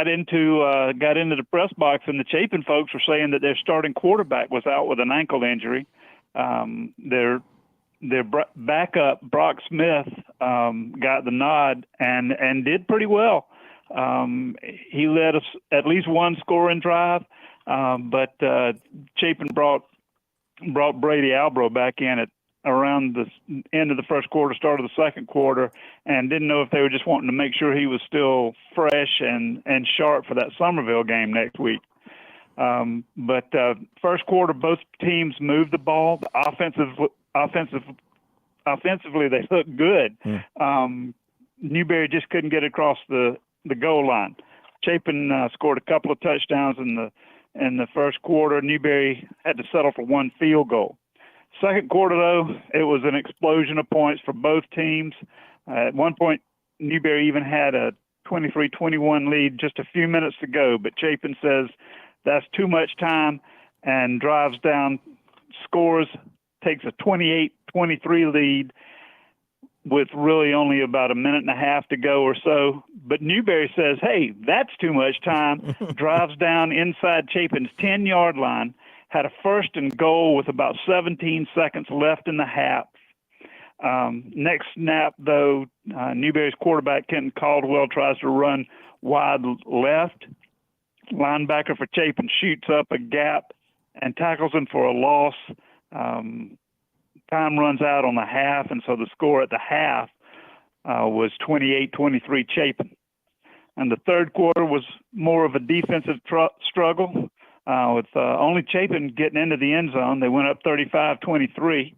into the press box, and the Chapin folks were saying that their starting quarterback was out with an ankle injury. Their backup, Brock Smith, got the nod and did pretty well. He led us at least one scoring drive, but Chapin brought Brady Albro back in at around the end of the first quarter, start of the second quarter, and didn't know if they were just wanting to make sure he was still fresh and sharp for that Somerville game next week. But first quarter, both teams moved the ball. Offensively, they looked good. Newberry just couldn't get across the goal line. Chapin scored a couple of touchdowns in the first quarter. Newberry had to settle for one field goal. Second quarter, though, it was an explosion of points for both teams. At one point, Newberry even had a 23-21 lead just a few minutes to go, but Chapin says that's too much time and drives down, scores, takes a 28-23 lead with really only about a minute and a half to go or so. But Newberry says, hey, that's too much time, drives down inside Chapin's 10-yard line, had a first and goal with about 17 seconds left in the half. Next snap, though, Newberry's quarterback, Kenton Caldwell, tries to run wide left. Linebacker for Chapin shoots up a gap and tackles him for a loss. Time runs out on the half, and so the score at the half was 28-23 Chapin. And the third quarter was more of a defensive struggle. With only Chapin getting into the end zone. They went up 35-23.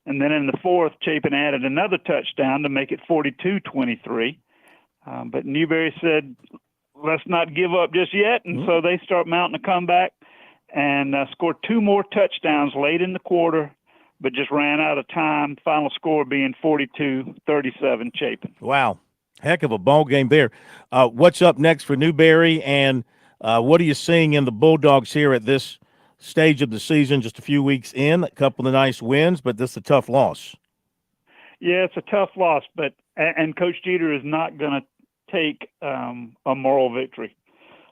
And then in the fourth, Chapin added another touchdown to make it 42-23. But Newberry said, let's not give up just yet. And so they start mounting a comeback and scored two more touchdowns late in the quarter, but just ran out of time. Final score being 42-37 Chapin. Wow. Heck of a ball game there. What's up next for Newberry, and what are you seeing in the Bulldogs here at this stage of the season, just a few weeks in? A couple of nice wins, but this is a tough loss. Yeah, it's a tough loss, but and Coach Jeter is not going to take a moral victory.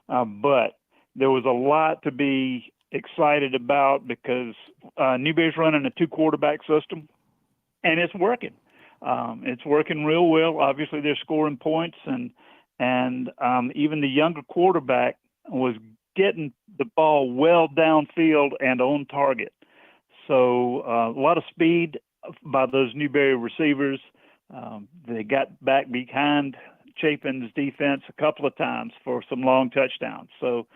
But there was a lot to be excited about because Newberry's running a two-quarterback system, and it's working. It's working real well. Obviously, they're scoring points, and even the younger quarterback was getting the ball well downfield and on target. So a lot of speed by those Newberry receivers. They got back behind Chapin's defense a couple of times for some long touchdowns. So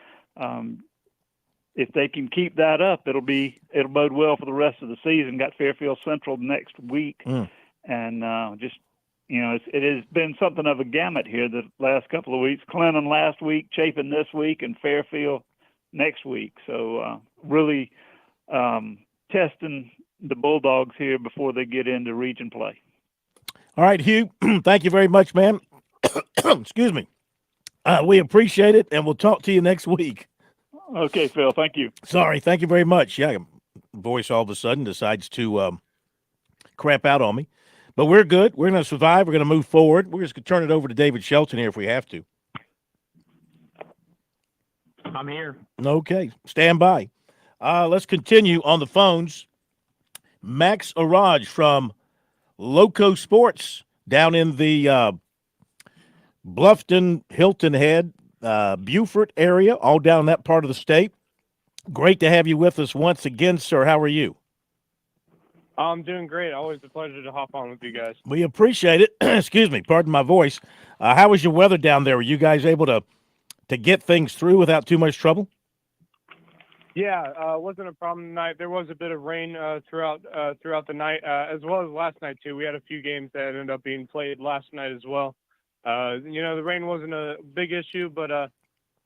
if they can keep that up, it'll bode well for the rest of the season. Got Fairfield Central next week, and it has been something of a gamut here the last couple of weeks. Clinton last week, Chapin this week, and Fairfield next week. So really testing the Bulldogs here before they get into region play. All right, Hugh, thank you very much, man. Excuse me. We appreciate it, and we'll talk to you next week. Okay, Phil. Thank you. Sorry. Thank you very much. Yeah, voice all of a sudden decides to crap out on me. But we're good. We're going to survive. We're going to move forward. We're just going to turn it over to David Shelton here if we have to. I'm here. Okay. Stand by. Let's continue on the phones. Max Araj from Loco Sports down in the Bluffton, Hilton Head, Beaufort area, all down that part of the state. Great to have you with us once again, sir. How are you? I'm doing great. Always a pleasure to hop on with you guys. We appreciate it. Excuse me. Pardon my voice. How was your weather down there? Were you guys able to get things through without too much trouble? Yeah, wasn't a problem tonight. There was a bit of rain throughout the night, as well as last night too. We had a few games that ended up being played last night as well. The rain wasn't a big issue, but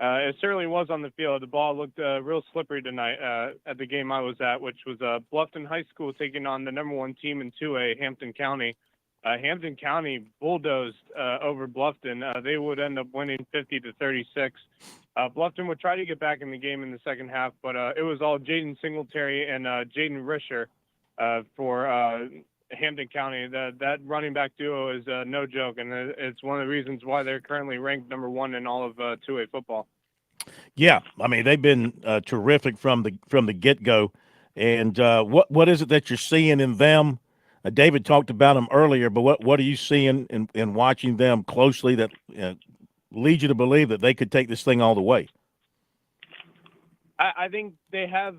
it certainly was on the field. The ball looked real slippery tonight at the game I was at, which was Bluffton High School taking on the #1 team in 2A, Hampton County. Hampton County bulldozed over Bluffton. They would end up winning 50-36. Bluffton would try to get back in the game in the second half, but it was all Jaden Singletary and Jaden Risher for Hampton County. That running back duo is no joke, and it's one of the reasons why they're currently ranked #1 in all of 2A football. Yeah, I mean they've been terrific from the get-go. And what is it that you're seeing in them? David talked about them earlier, but what are you seeing in watching them closely that leads you to believe that they could take this thing all the way? I think they have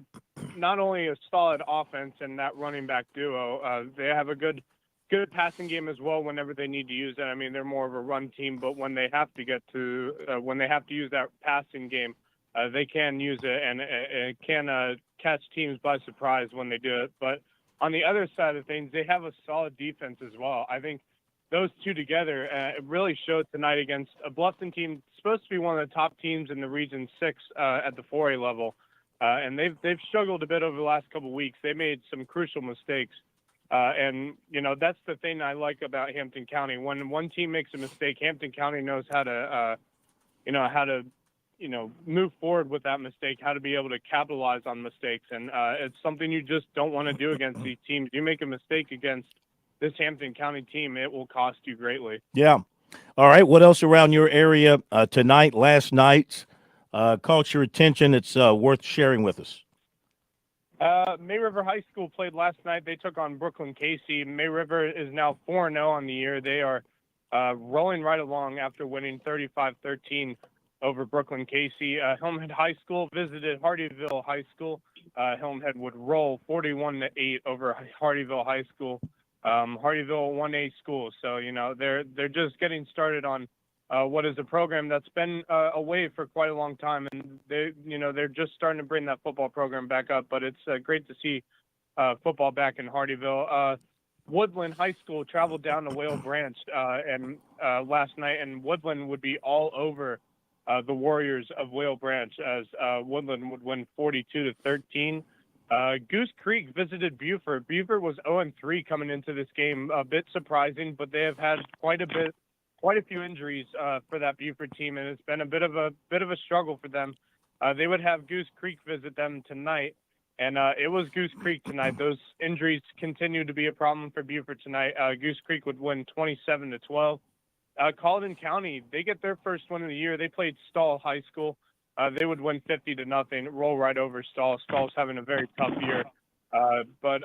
not only a solid offense and that running back duo, they have a good passing game as well whenever they need to use it. I mean, they're more of a run team, but when they have to when they have to use that passing game, they can use it and it can catch teams by surprise when they do it. But on the other side of things, they have a solid defense as well. I think those two together it really showed tonight against a Bluffton team supposed to be one of the top teams in the Region 6 at the 4A level, and they've struggled a bit over the last couple of weeks. They made some crucial mistakes, and that's the thing I like about Hampton County. When one team makes a mistake, Hampton County knows how to move forward with that mistake, how to be able to capitalize on mistakes, and it's something you just don't want to do against these teams. You make a mistake against this Hampton County team, it will cost you greatly. Yeah. All right. What else around your area tonight, last night, caught your attention? It's worth sharing with us. May River High School played last night. They took on Brooklyn Casey. May River is now 4-0 on the year. They are rolling right along after winning 35-13 over Brooklyn Casey. Hilton Head High School visited Hardyville High School. Hilton Head would roll 41-8 over Hardyville High School. Hardyville 1A school, so they're just getting started on what is a program that's been away for quite a long time, and they're just starting to bring that football program back up. But it's great to see football back in Hardyville. Woodland High School traveled down to Whale Branch and last night, and Woodland would be all over the Warriors of Whale Branch as Woodland would win 42-13. Goose Creek visited Beaufort. Beaufort was 0-3 coming into this game, a bit surprising, but they have had quite a few injuries for that Beaufort team, and it's been a bit of a struggle for them. They would have Goose Creek visit them tonight, and it was Goose Creek tonight. Those injuries continue to be a problem for Beaufort tonight. Goose Creek would win 27-12. Colleton County, they get their first win of the year. They played Stall High School. They would win 50-0, roll right over Stall. Stall's having a very tough year, but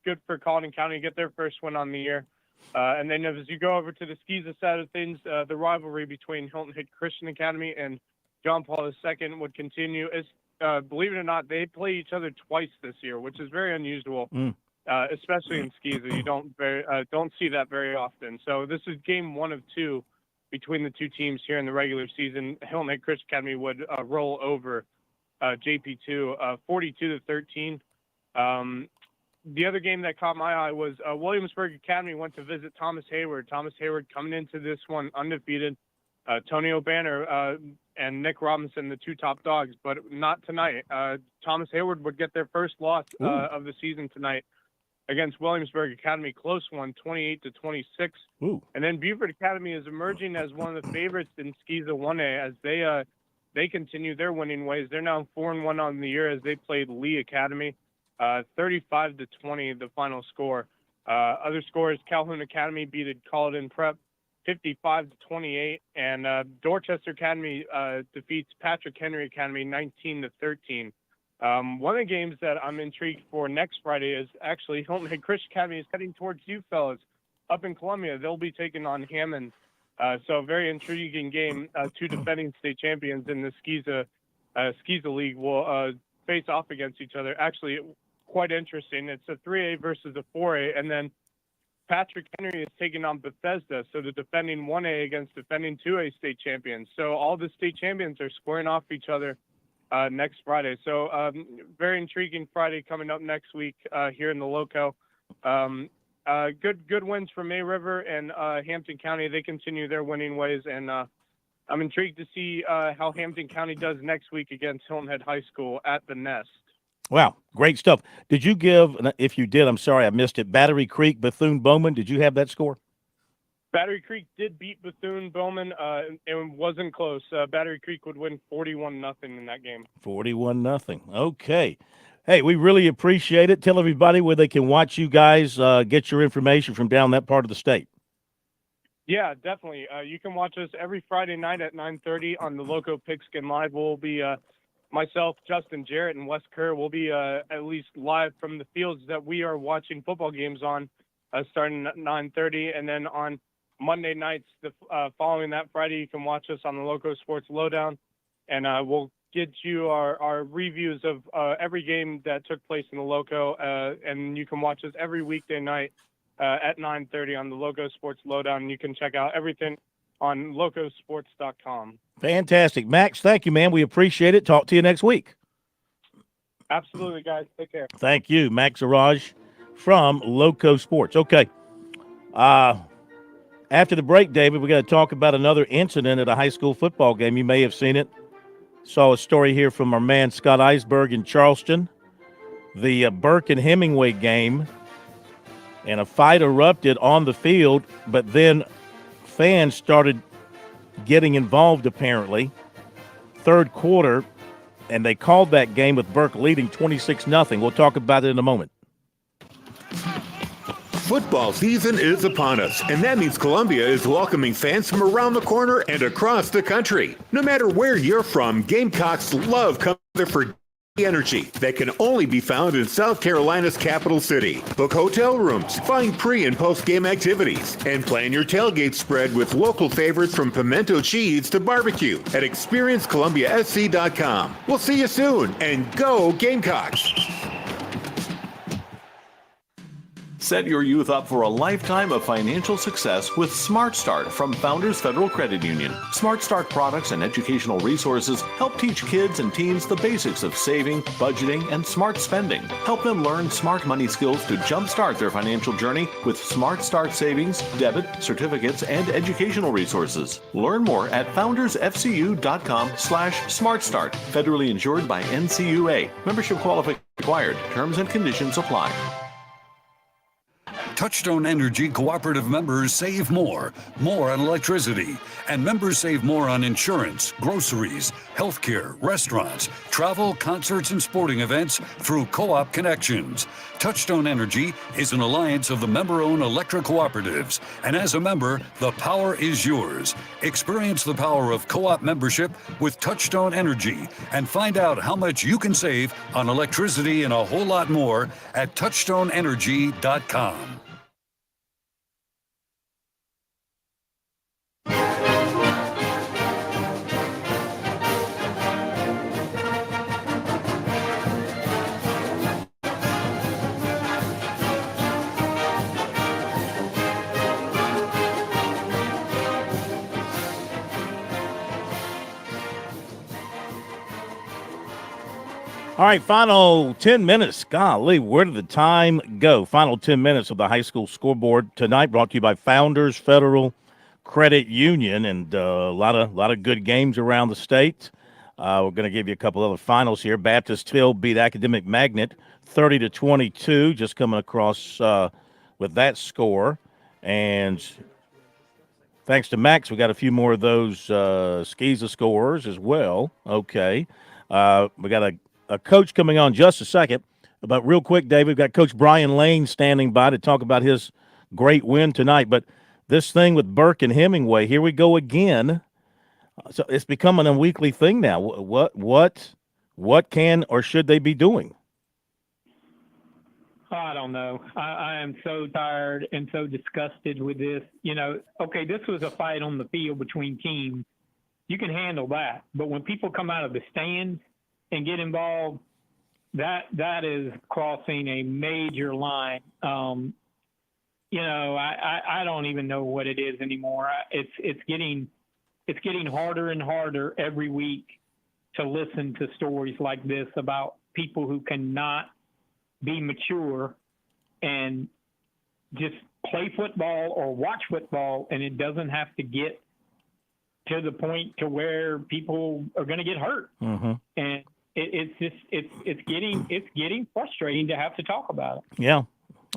good for Colleton County to get their first win on the year. And then as you go over to the Skeeza side of things, the rivalry between Hilton Head Christian Academy and John Paul II would continue. Believe it or not, they play each other twice this year, which is very unusual, especially in Skeeza. You don't see that very often. So this is game 1 of 2 between the two teams here in the regular season. Hilton Head Christian Academy would roll over JP2 42-13. The other game that caught my eye was Williamsburg Academy went to visit Thomas Hayward. Thomas Hayward coming into this one undefeated. Tony O'Banner and Nick Robinson, the two top dogs, but not tonight. Thomas Hayward would get their first loss of the season tonight. against Williamsburg Academy, close one, 28-26. Ooh. And then Beaufort Academy is emerging as one of the favorites in Skeeza 1A as they continue their winning ways. They're now 4-1 on the year as they played Lee Academy, 35-20 the final score. Other scores: Calhoun Academy beat Colleton Prep 55-28, and Dorchester Academy defeats Patrick Henry Academy 19-13. One of the games that I'm intrigued for next Friday is actually Hilton Head Christian Academy is heading towards you fellas up in Columbia. They'll be taking on Hammond. So a very intriguing game. Two defending state champions in the Skeeza League will face off against each other. Actually, quite interesting. It's a 3A versus a 4A, and then Patrick Henry is taking on Bethesda, so the defending 1A against defending 2A state champions. So all the state champions are squaring off each other next Friday. So very intriguing Friday coming up next week here in the Loco. Good wins for May River and Hampton County. They continue their winning ways, and I'm intrigued to see how Hampton County does next week against Hilton Head High School at the Nest. Wow, great stuff. Did you give, if you did, I'm sorry I missed it, Battery Creek, Bethune-Bowman, did you have that score? Battery Creek did beat Bethune-Bowman. It wasn't close. Battery Creek would win 41-0 in that game. 41-0. Okay. Hey, we really appreciate it. Tell everybody where they can watch you guys get your information from down that part of the state. Yeah, definitely. You can watch us every Friday night at 9:30 on the Loco Pigskin Live. We'll be myself, Justin Jarrett, and Wes Kerr will be at least live from the fields that we are watching football games on starting at 9:30. And then on Monday nights, following that Friday, you can watch us on the Loco Sports Lowdown. And we'll get you our reviews of every game that took place in the Loco. And you can watch us every weekday night at 9:30 on the Loco Sports Lowdown. And you can check out everything on locosports.com. Fantastic. Max, thank you, man. We appreciate it. Talk to you next week. Absolutely, guys. Take care. Thank you, Max Araj from Loco Sports. Okay. After the break, David, we got to talk about another incident at a high school football game. You may have seen it. Saw a story here from our man Scott Eisberg in Charleston. The Burke and Hemingway game, and a fight erupted on the field, but then fans started getting involved apparently. Third quarter, and they called that game with Burke leading 26-0. We'll talk about it in a moment. Football season is upon us, and that means Columbia is welcoming fans from around the corner and across the country. No matter where you're from, Gamecocks love coming together for energy that can only be found in South Carolina's capital city. Book hotel rooms, find pre- and post-game activities, and plan your tailgate spread with local favorites from pimento cheese to barbecue at experiencecolumbiasc.com. We'll see you soon, and go Gamecocks! Set your youth up for a lifetime of financial success with Smart Start from Founders Federal Credit Union. Smart Start products and educational resources help teach kids and teens the basics of saving, budgeting, and smart spending. Help them learn smart money skills to jumpstart their financial journey with Smart Start savings, debit, certificates, and educational resources. Learn more at foundersfcu.com/smartstart. Federally insured by NCUA. Membership qualification required. Terms and conditions apply. Touchstone Energy cooperative members save more on electricity, and members save more on insurance, groceries, healthcare, restaurants, travel, concerts, and sporting events through Co-op Connections. Touchstone Energy is an alliance of the member-owned electric cooperatives, and as a member, the power is yours. Experience the power of co-op membership with Touchstone Energy and find out how much you can save on electricity and a whole lot more at touchstoneenergy.com. All right, final 10 minutes. Golly, where did the time go? Final 10 minutes of the high school scoreboard tonight, brought to you by Founders Federal Credit Union, and a lot of good games around the state. We're going to give you a couple other finals here. Baptist Hill beat Academic Magnet 30-22, just coming across with that score. And thanks to Max, we got a few more of those Skeeza scores as well. Okay. We got a coach coming on just a second. But real quick, David, we've got Coach Brian Lane standing by to talk about his great win tonight. But this thing with Burke and Hemingway, here we go again. So it's becoming a weekly thing now. What can or should they be doing? I don't know. I am so tired and so disgusted with this. You know, okay, this was a fight on the field between teams. You can handle that. But when people come out of the stands and get involved, that is crossing a major line. You know, I don't even know what it is anymore. It's getting harder and harder every week to listen to stories like this about people who cannot be mature and just play football or watch football, and it doesn't have to get to the point to where people are going to get hurt. Mm-hmm. And it's getting frustrating to have to talk about it. Yeah,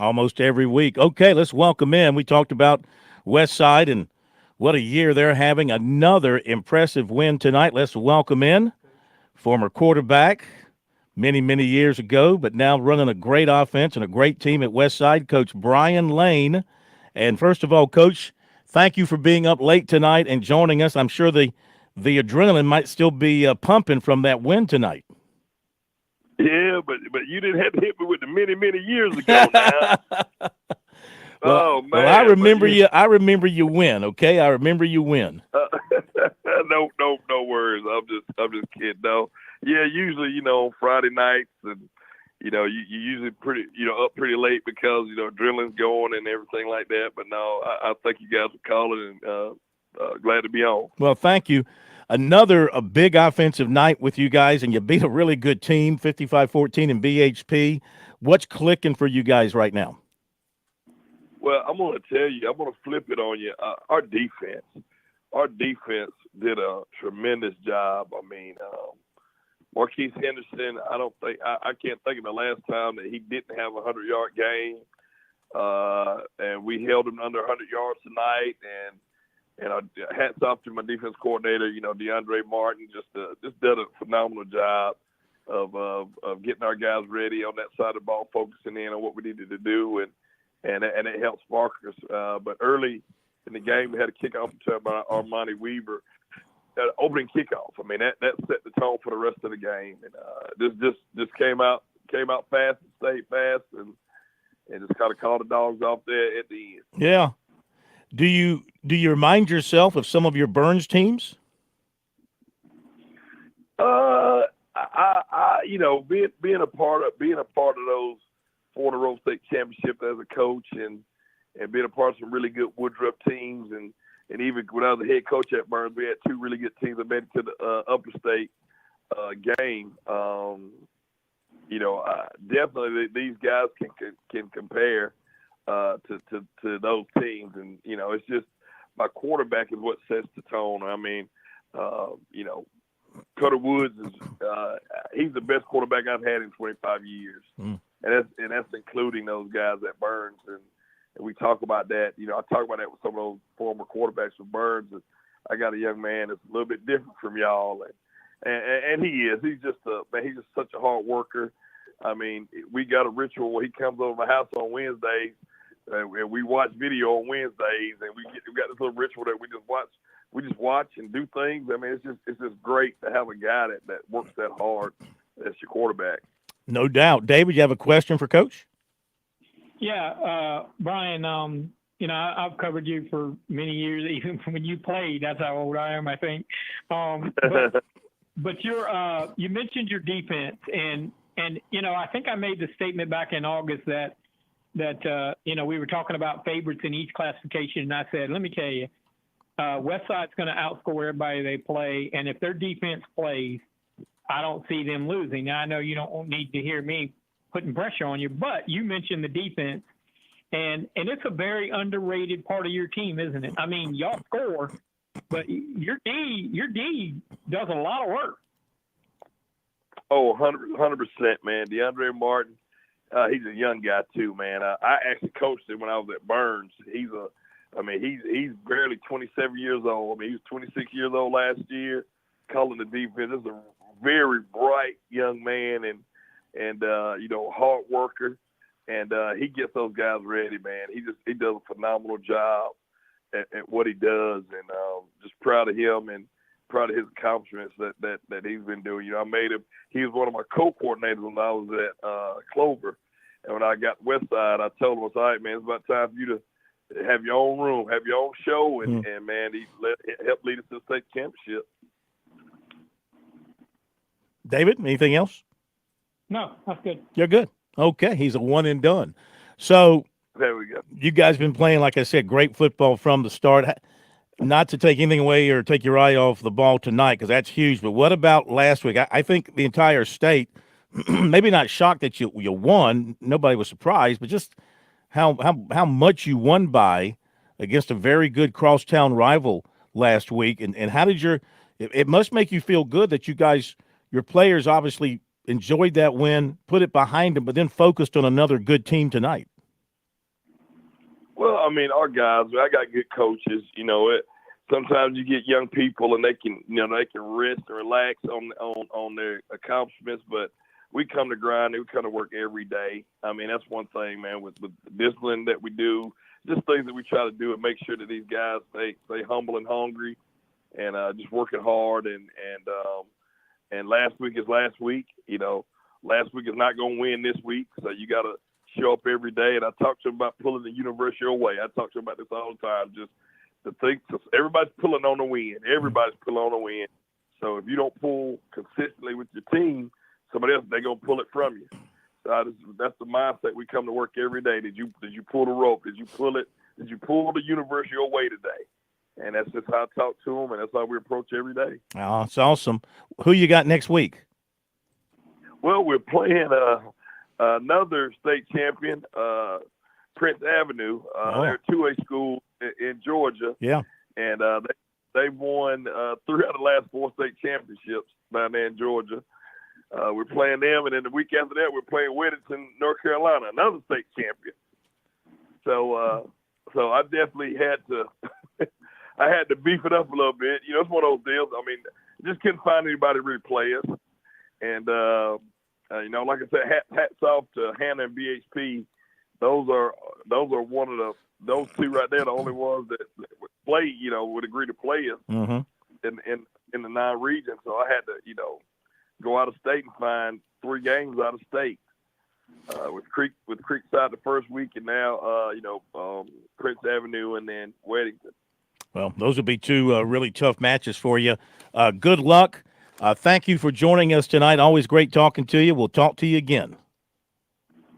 almost every week. Okay, let's welcome in. We talked about West Side and what a year they're having. Another impressive win tonight. Let's welcome in former quarterback many, many years ago, but now running a great offense and a great team at West Side, Coach Brian Lane. And first of all, Coach, thank you for being up late tonight and joining us. I'm sure the adrenaline might still be pumping from that win tonight. Yeah, but you didn't have to hit me with the many years ago now. Well, man! Well, I remember you. I remember you win. Okay, I remember you win. No worries. I'm just kidding. No, yeah. Usually, on Friday nights, and you usually up pretty late because adrenaline's going and everything like that. But no, I thank you guys for calling and glad to be on. Well, thank you. A big offensive night with you guys, and you beat a really good team, 55-14 in BHP. What's clicking for you guys right now? Well, I'm going to tell you, I'm going to flip it on you. Our defense did a tremendous job. I mean, Marquise Henderson, I can't think of the last time that he didn't have a 100-yard game. And we held him under 100 yards tonight. And hats off to my defense coordinator, DeAndre Martin, just did a phenomenal job of getting our guys ready on that side of the ball, focusing in on what we needed to do, and it helped spark us. But early in the game, we had a kickoff by Armani Weaver, opening kickoff. I mean, that set the tone for the rest of the game, and this came out fast and stayed fast, and just kind of called the dogs off there at the end. Yeah. Do you remind yourself of some of your Burns teams? Being a part of those 4 Road State Championship as a coach, and being a part of some really good Woodruff teams, and even when I was the head coach at Burns, we had 2 really good teams that made it to the upper state game. Definitely these guys can compare to those teams, and it's just my quarterback is what sets the tone. I mean, Cutter Woods is he's the best quarterback I've had in 25 years, and that's including those guys at Burns, and we talk about that. I talk about that with some of those former quarterbacks with Burns. And I got a young man that's a little bit different from y'all, and he is. He's just he's just such a hard worker. I mean, we got a ritual where he comes over to my house on Wednesdays. And we watch video on Wednesdays, and we got this little ritual that we just watch and do things. I mean, it's just great to have a guy that works that hard as your quarterback. No doubt. David, you have a question for Coach? Yeah, Brian. I've covered you for many years, even when you played. That's how old I am, I think. But you mentioned your defense, and I think I made the statement back in August that we were talking about favorites in each classification, and I said, let me tell you, West Side's going to outscore everybody they play, and if their defense plays, I don't see them losing. Now, I know you don't need to hear me putting pressure on you, but you mentioned the defense, and it's a very underrated part of your team, isn't it? I mean, y'all score, but your D does a lot of work. Oh, 100%, man. DeAndre Martin, He's a young guy too, man. I actually coached him when I was at Burns. He's barely 27 years old. I mean, he was 26 years old last year, calling the defense. This is a very bright young man and hard worker, and he gets those guys ready, man. He does a phenomenal job at what he does, and just proud of him and proud of his accomplishments that he's been doing. You know, I made him. He was one of my co-coordinators when I was at Clover, and when I got Westside, I told him, "I was all right, man. It's about time for you to have your own room, have your own show," and man, he helped lead us to the state championship. David, anything else? No, that's good. You're good. Okay, he's a one and done. So there we go. You guys been playing, like I said, great football from the start. Not to take anything away or take your eye off the ball tonight, because that's huge. But what about last week? I think the entire state, maybe not shocked that you won. Nobody was surprised, but just how much you won by against a very good crosstown rival last week. And how did it must make you feel good that you guys, your players obviously enjoyed that win, put it behind them, but then focused on another good team tonight. Well, I mean, our guys, I got good coaches. You know, sometimes you get young people and they can rest and relax on their accomplishments, but we come to grind and we come to work every day. I mean, that's one thing, man, with the discipline that we do, just things that we try to do and make sure that these guys stay humble and hungry and just working hard. And last week is last week. You know, last week is not going to win this week, so you got to show up every day. And I talk to them about pulling the university away. I talk to them about this all the time. Just to think, everybody's pulling on the win. Everybody's pulling on the win. So if you don't pull consistently with your team, somebody else, they're going to pull it from you. So that's the mindset we come to work every day. Did you pull the rope? Did you pull it? Did you pull the university away today? And that's just how I talk to them, and that's how we approach every day. Oh, it's awesome. Who you got next week? Well, we're playing another state champion, Prince Avenue. They're a 2A school in Georgia. Yeah. And they won 3 out of the last 4 state championships down there in Georgia. We're playing them, and then the week after that, we're playing Weddington, North Carolina, another state champion. So I definitely had to I had to beef it up a little bit. You know, it's one of those deals. I mean, just couldn't find anybody to really play us. And, you know, like I said, hats off to Hannah and BHP. Those are one of those two right there, the only ones that play, you know, would agree to play us in the 9 regions. So I had to, you know, go out of state and find 3 games out of state. With Creekside the first week, and now Prince Avenue and then Weddington. Well, those will be 2 really tough matches for you. Good luck. Thank you for joining us tonight. Always great talking to you. We'll talk to you again.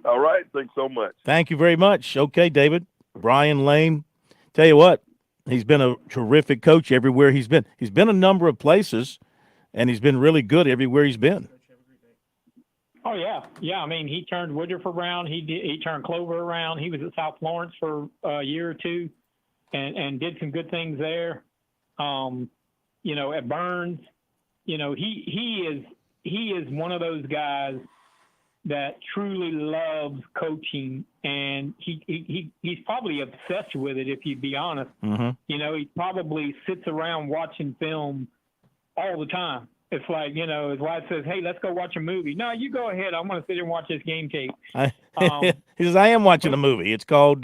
All right. Thanks so much. Thank you very much. Okay, David. Brian Lane. Tell you what, he's been a terrific coach everywhere he's been. He's been a number of places, and he's been really good everywhere he's been. Oh yeah. I mean, he turned Woodruff around. He turned Clover around. He was at South Florence for a year or 2, and did some good things there. You know, at Burns, you know, he is one of those guys that truly loves coaching, and he's probably obsessed with it, if you'd be honest. Mm-hmm. You know, he probably sits around watching film all the time. It's like, you know, his wife says, "Hey, let's go watch a movie." "No, you go ahead. I'm going to sit here and watch this game tape." He says, "I am watching a movie. It's called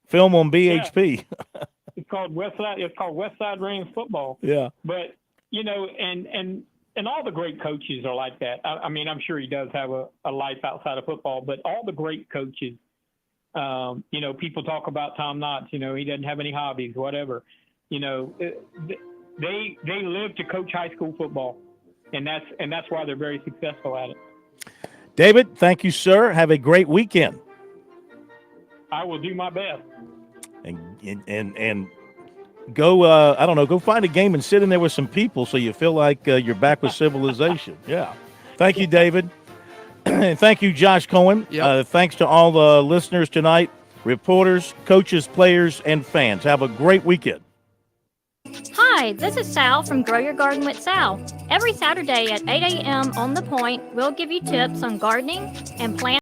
Film on BHP." Yeah. It's called Westside Rams Football. Yeah. But, you know, and all the great coaches are like that. I mean, I'm sure he does have a life outside of football, but all the great coaches, you know, people talk about Tom Knotts, you know, he doesn't have any hobbies, whatever. You know, they live to coach high school football. And that's why they're very successful at it. David, thank you, sir. Have a great weekend. I will do my best. And go, I don't know, go find a game and sit in there with some people so you feel like you're back with civilization. Yeah. Thank you, David. And thank you, Josh Cohen. Yep. Thanks to all the listeners tonight, reporters, coaches, players, and fans. Have a great weekend. Hi, this is Sal from Grow Your Garden with Sal. Every Saturday at 8 a.m. on The Point, we'll give you tips on gardening and plant